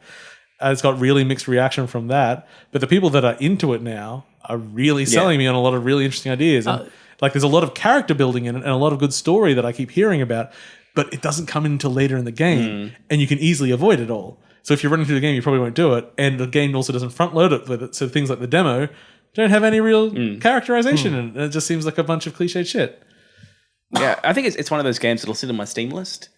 It's got really mixed reaction from that. But the people that are into it now are really selling me on a lot of really interesting ideas. And like there's a lot of character building in it and a lot of good story that I keep hearing about, but it doesn't come in until later in the game and you can easily avoid it all. So if you're running through the game, you probably won't do it. And the game also doesn't front load it with it. So things like the demo don't have any real characterization in it. It just seems like a bunch of cliched shit. Yeah, I think it's one of those games that'll sit on my Steam list,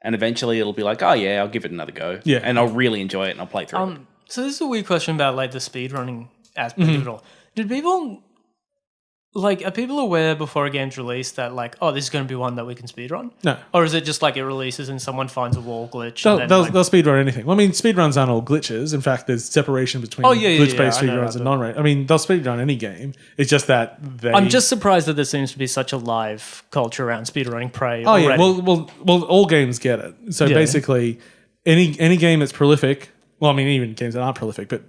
and eventually it'll be like, oh yeah, I'll give it another go. Yeah. And I'll really enjoy it and I'll play through it. So this is a weird question about like the speedrunning aspect of it all. Did people are people aware before a game's released that like, oh, this is going to be one that we can speedrun? No. Or is it just like it releases and someone finds a wall glitch? They'll and then, speedrun anything. Well, I mean, speedruns aren't all glitches. In fact, there's separation between glitch-based I know speedruns that. and non-rate. I mean, they'll speedrun any game. It's just that I'm just surprised that there seems to be such a live culture around speedrunning Prey. Oh already. yeah, well, all games get it. So basically, any game that's prolific. Well, I mean, even games that aren't prolific, but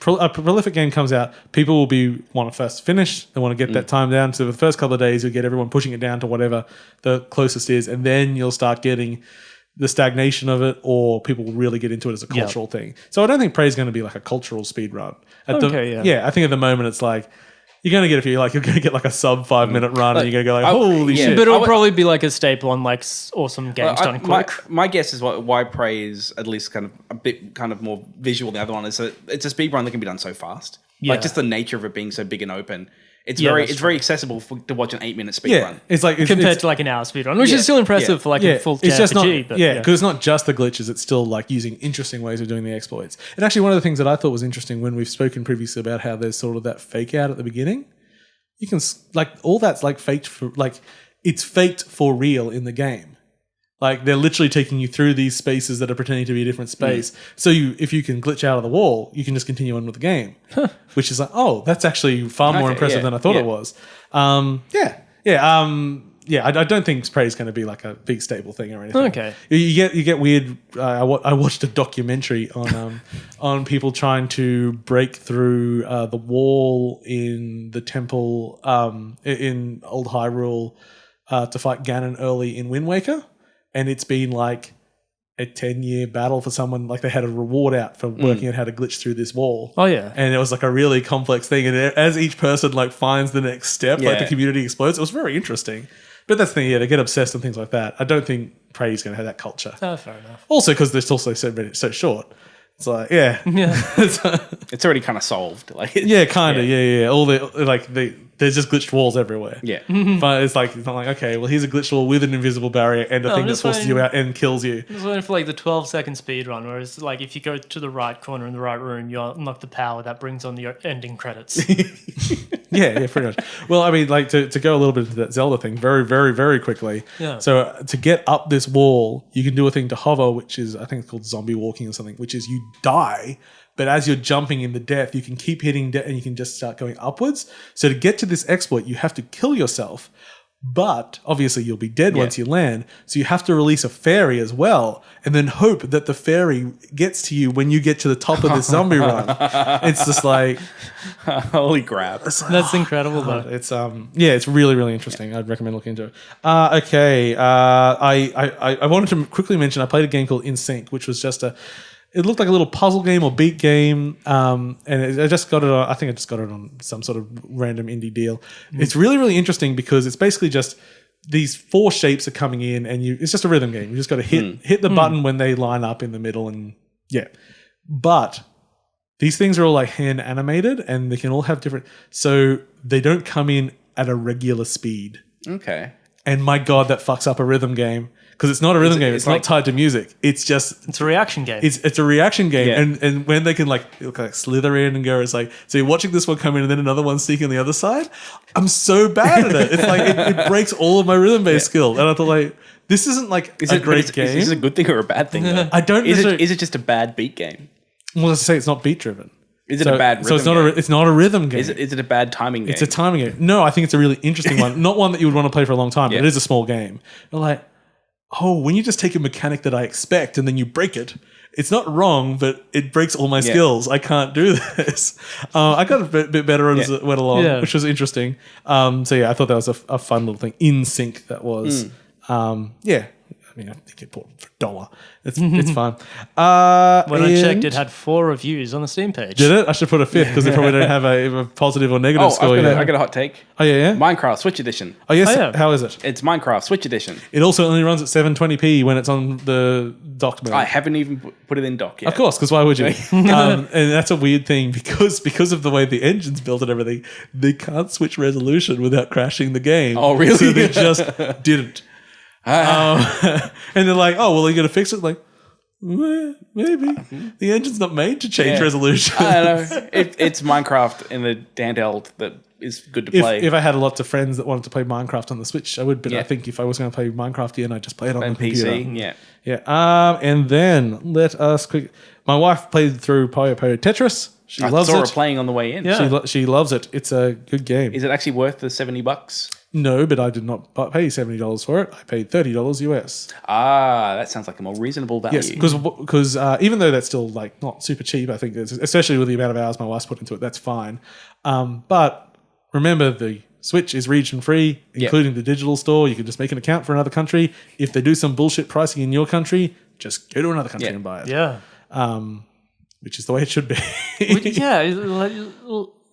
a prolific game comes out, people will want to first finish. They want to get that time down. So the first couple of days, you'll get everyone pushing it down to whatever the closest is, and then you'll start getting the stagnation of it, or people will really get into it as a cultural thing. So I don't think Prey is going to be like a cultural speed run. I think at the moment it's like you're going to get you're going to get like a sub 5 minute run, and you're going to go like, holy shit! But it'll probably be like a staple on like awesome games done quick. My guess is why Prey is at least kind of a bit kind of more visual than the other one is that it's a speed run that can be done so fast. Yeah. Like just the nature of it being so big and open. It's Yeah, very accessible to watch an 8 minute speed run. It's like Compared to like an hour speedrun, which is still impressive for like a full it's just not JRPG. But because it's not just the glitches, it's still like using interesting ways of doing the exploits. And actually one of the things that I thought was interesting when we've spoken previously about how there's sort of that fake out at the beginning, you can like all that's like faked for like it's faked for real in the game. Like they're literally taking you through these spaces that are pretending to be a different space. So if you can glitch out of the wall, you can just continue on with the game, which is like, oh, that's actually far more impressive than I thought it was. I don't think Prey is going to be like a big staple thing or anything. Okay. You get weird. I watched a documentary on on people trying to break through the wall in the temple in Old Hyrule to fight Ganon early in Wind Waker. And it's been like a 10-year battle for someone. Like they had a reward out for working out how to glitch through this wall. Oh yeah, and it was like a really complex thing. And as each person like finds the next step, like the community explodes. It was very interesting. But that's the thing, they get obsessed and things like that. I don't think Prey's going to have that culture. Oh, fair enough. Also, because they're also so short. It's like, Yeah. It's already kind of solved. Like, yeah, kind of, yeah. All there's just glitched walls everywhere. Yeah. But it's not like, okay, well, here's a glitched wall with an invisible barrier and a thing that forces you out and kills you. I was waiting for like the 12-second speed run, where it's like if you go to the right corner in the right room, you unlock the power that brings on the ending credits. Yeah, pretty much. Well, I mean, like to go a little bit into that Zelda thing very, very, very quickly. Yeah. So to get up this wall, you can do a thing to hover, which is, I think it's called zombie walking or something, which is you die, but as you're jumping in the death, you can keep hitting death and you can just start going upwards. So to get to this exploit, you have to kill yourself, but obviously you'll be dead once you land. So you have to release a fairy as well and then hope that the fairy gets to you when you get to the top of this zombie run. It's just like... Holy crap. That's incredible, though. It's it's really, really interesting. I'd recommend looking into it. Okay. I wanted to quickly mention I played a game called inSynch, which was just it looked like a little puzzle game or beat game, and I just got it on, I think I just got it on some sort of random indie deal. It's really, really interesting because it's basically just these 4 shapes are coming in and it's just a rhythm game. You just got to hit the button when they line up in the middle and but these things are all like hand animated and they can all have different, so they don't come in at a regular speed. Okay. And my God, that fucks up a rhythm game. Because it's not a rhythm game. It's not tied to music. It's just... It's a reaction game. It's a reaction game. And when they can like slither in and go, it's like... So you're watching this one come in and then another one sneak on the other side. I'm so bad at it. It's like it breaks all of my rhythm-based skill. And I thought like, this isn't like a great game. Is this a good thing or a bad thing? Though? I don't Is it just a bad beat game? Well, let's say it's not beat-driven. Is it a bad rhythm game? It's not a rhythm game. Is it a bad timing game? It's a timing game. No, I think it's a really interesting one. Not one that you would want to play for a long time, but it is a small game. But like... Oh, when you just take a mechanic that I expect and then you break it, it's not wrong, but it breaks all my skills. I can't do this. I got a bit better as it went along, which was interesting. So I thought that was a fun little thing. inSynch, that was. I mean, I think it bought for $1. It's fine. When I checked, it had 4 reviews on the Steam page. Did it? I should put a 5th because they probably don't have a positive or negative score yet. I got a hot take. Oh, yeah? Minecraft Switch Edition. Oh, yes? Oh, yeah. How is it? It's Minecraft Switch Edition. It also only runs at 720p when it's on the docked mode. I haven't even put it in dock yet. Of course, because why would you? And that's a weird thing because of the way the engine's built and everything, they can't switch resolution without crashing the game. Oh, really? So they just didn't. And they're like, oh, well, are you going to fix it? Like, maybe. The engine's not made to change resolution. I don't know. It's Minecraft in the handheld that is good to play. If I had lots of friends that wanted to play Minecraft on the Switch, I would. But I think if I was going to play Minecraft again, I'd just play it on the PC. computer. Yeah. And then let us my wife played through Puyo Puyo Tetris. She loves it. I saw her playing on the way in. Yeah. She loves it. It's a good game. Is it actually worth the $70? No, but I did not pay $70 for it. I paid $30 US. Ah, that sounds like a more reasonable value. Yes, because even though that's still like not super cheap, I think especially with the amount of hours my wife's put into it, that's fine. But remember, the Switch is region free, including the digital store. You can just make an account for another country. If they do some bullshit pricing in your country, just go to another country and buy it. Yeah. Which is the way it should be.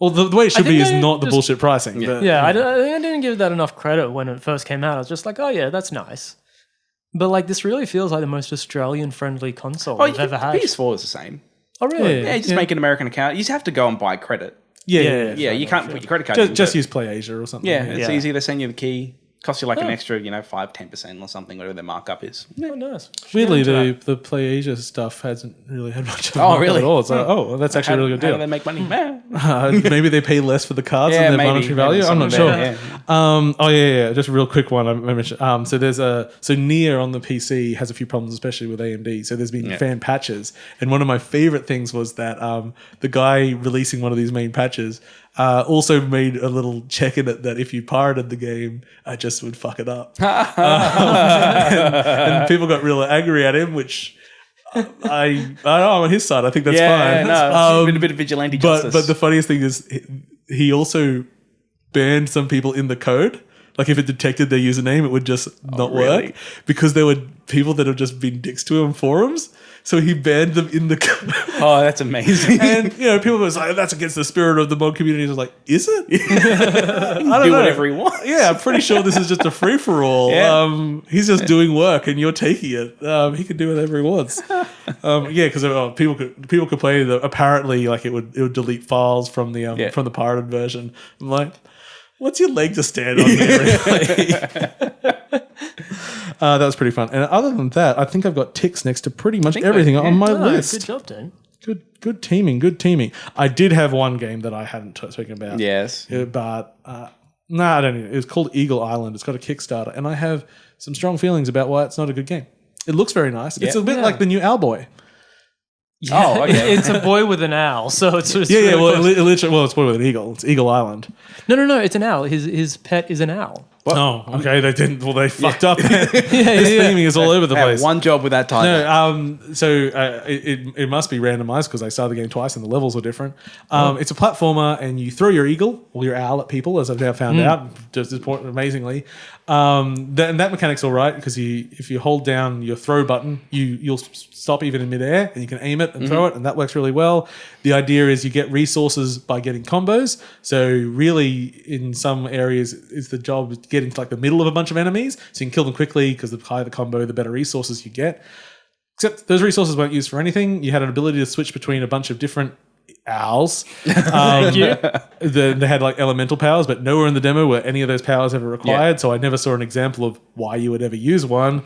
Well, the way it should be is not the bullshit pricing. Yeah, but, I didn't give that enough credit when it first came out. I was just like, oh yeah, that's nice. But like, this really feels like the most Australian-friendly console we've ever had. PS4 is the same. Oh really? Yeah, you just make an American account. You just have to go and buy credit. Yeah, you can't put your credit card in. Just use PlayAsia or something. Yeah, it's easy. They send you the key. Costs you like an extra, 5-10% or something, whatever their markup is. Oh, nice. Weirdly, the PlayAsia stuff hasn't really had much of a markup really? at all. So, that's actually a really good deal. How do they make money? Maybe they pay less for the cards than their monetary value. I'm not sure. Just a real quick one. I mentioned. So Nier on the PC has a few problems, especially with AMD. So there's been fan patches, and one of my favorite things was that the guy releasing one of these main patches also made a little check in it that if you pirated the game, I just would fuck it up. and people got real angry at him, which I don't know, I'm on his side. I think that's fine. No, a bit of vigilante justice. But the funniest thing is he also banned some people in the code. Like if it detected their username, it would just not work because there were people that have just been dicks to him on forums. So he banned them in the Oh, that's amazing. And, people were like, that's against the spirit of the mod community. I was like, is it? I don't do whatever he wants. Yeah, I'm pretty sure this is just a free-for-all. Yeah. He's just doing work and you're taking it. He can do whatever he wants. Because people could complain that apparently like it would delete files from the from the pirated version. I'm like, what's your leg to stand on here, really? That was pretty fun. And other than that, I think I've got ticks next to pretty much everything on my list. Good job, Dan. Good teaming. I did have one game that I hadn't spoken about. Yes. But, I don't know. It was called Eagle Island. It's got a Kickstarter. And I have some strong feelings about why it's not a good game. It looks very nice. It's a bit like the new Owlboy. Yeah, it's a boy with an owl, so it's just Really it's a boy with an eagle. It's Eagle Island. No, it's an owl. His pet is an owl. What? Oh, okay. They didn't. Well, they fucked up. This theming is all over the place. One job with that title. No, it must be randomized because I started the game twice and the levels were different. It's a platformer and you throw your eagle or your owl at people, as I've now found out, just amazingly. That mechanic's all right because if you hold down your throw button, you'll stop even in midair and you can aim it and throw it, and that works really well. The idea is you get resources by getting combos. So really, in some areas, is the job to get into like the middle of a bunch of enemies, so you can kill them quickly because the higher the combo, the better resources you get. Except those resources weren't used for anything. You had an ability to switch between a bunch of different owls. Thank you. They had like elemental powers, but nowhere in the demo were any of those powers ever required. So I never saw an example of why you would ever use one.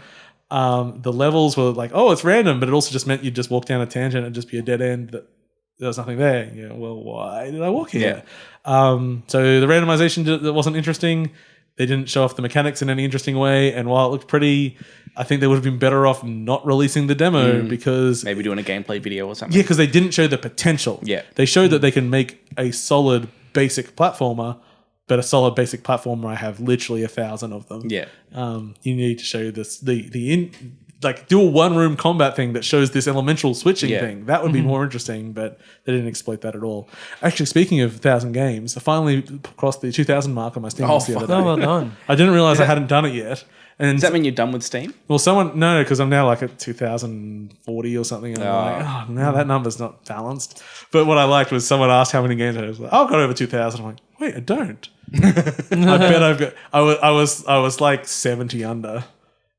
The levels were like, it's random, but it also just meant you'd just walk down a tangent and just be a dead end. There was nothing there. Well, why did I walk here? So the randomization wasn't interesting. They didn't show off the mechanics in any interesting way. And while it looked pretty, I think they would have been better off not releasing the demo because... Maybe doing a gameplay video or something. Yeah, because they didn't show the potential. Yeah. They showed that they can make a solid basic platformer, but a solid basic platformer, I have literally 1,000 of them. Yeah. You need to show this, do a one-room combat thing that shows this elemental switching thing. That would be more interesting, but they didn't exploit that at all. Actually, speaking of 1,000 games, I finally crossed the 2,000 mark on my Steam list the other day. Oh, well done. I didn't realize I hadn't done it yet. And does that mean you're done with Steam? Well, no, because I'm now like at 2,040 or something. And I'm like, now that number's not balanced. But what I liked was someone asked how many games I was like, I've got over 2,000. I'm like, wait, I don't. I bet I've got. I was like 70 under.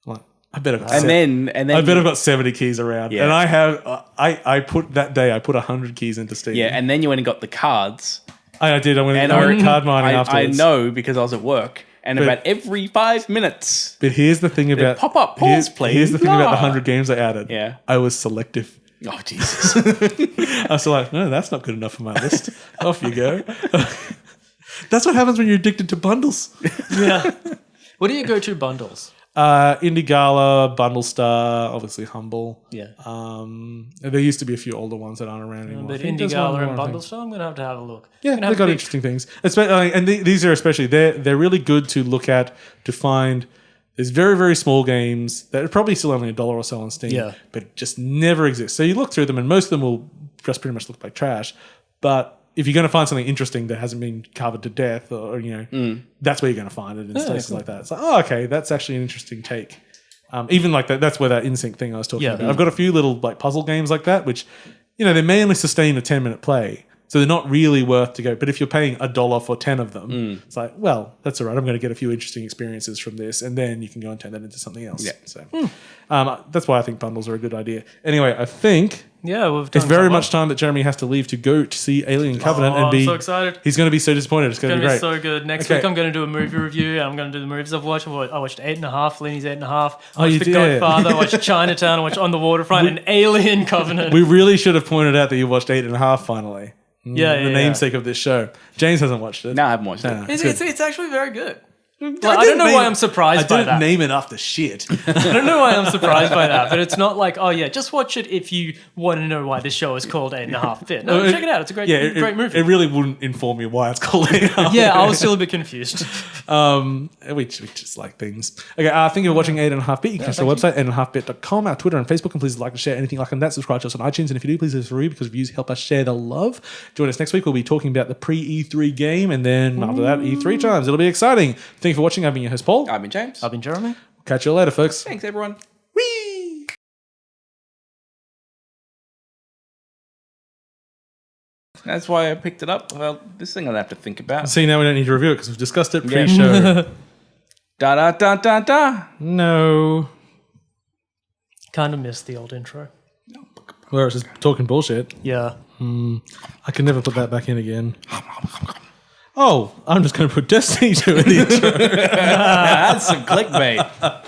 I'm like, I bet I've got. And then I bet I've got 70 keys around. Yeah. And I have. I put 100 keys into Steam. Yeah, and then you went and got the cards. I did. I went card mining afterwards. I know because I was at work. And about every 5 minutes. But here's the thing about... Pop up, pause, please. Here's the thing about the 100 games I added. Yeah. I was selective. Oh, Jesus. I was like, no, that's not good enough for my list. Off you go. That's what happens when you're addicted to bundles. Yeah. What do you go to bundles? Indie Gala, Bundle Star, obviously Humble. Yeah. There used to be a few older ones that aren't around anymore. But Indie Gala and Bundle Star, I'm going to have a look. Yeah, they've got interesting things. And these are especially, they're really good to look at, to find. There's very, very small games that are probably still only $1 or so on Steam, but just never exist. So you look through them and most of them will just pretty much look like trash. But if you're going to find something interesting that hasn't been covered to death, or that's where you're going to find it in places like that. It's like, okay, that's actually an interesting take. Even like that, that's where that inSync thing I was talking about. I've got a few little like puzzle games like that, which they may only sustain a 10-minute play, so they're not really worth to go. But if you're paying $1 for 10 of them, it's like, well, that's all right. I'm going to get a few interesting experiences from this, and then you can go and turn that into something else. Yeah. So that's why I think bundles are a good idea. Anyway, I think. Yeah, we've done it's very much time that Jeremy has to leave to go to see Alien Covenant and be. I'm so excited. He's going to be so disappointed. It's going to be great. So good. Next week I'm going to do a movie review. I'm going to do the movies I've watched. I watched 8.5, Lenny's 8.5. I watched The Godfather. I watched Chinatown. I watched On the Waterfront and Alien Covenant. We really should have pointed out that you watched 8.5 finally. Yeah, the namesake of this show. James hasn't watched it. No, I haven't watched it. It's actually very good. I don't know why I'm surprised by that. I didn't name it after shit. I don't know why I'm surprised by that, but it's not like, just watch it if you want to know why this show is called 8.5 Fit. No, check it out. It's a great movie. It really wouldn't inform you why it's called 8.5. Yeah, I was still a bit confused. We just like things. Okay, thank you for watching 8.5bit. You can catch the website 8.5bit.com, our Twitter and Facebook, and please like and share anything like that. Subscribe to us on iTunes, and if you do, please leave us a review because reviews help us share the love. Join us next week. We'll be talking about the pre-E3 game, and then after that, E3 times. It'll be exciting. Thank you for watching. I've been your host, Paul. I've been James. I've been Jeremy. Catch you later, folks. Thanks, everyone. Whee! That's why I picked it up. Well, this thing I'll have to think about. See, now we don't need to review it because we've discussed it pre-show. Da da da da da. No. Kind of missed the old intro. Where it's just talking bullshit. Yeah. I can never put that back in again. Oh, I'm just going to put Destiny 2 in the intro. That's some clickbait.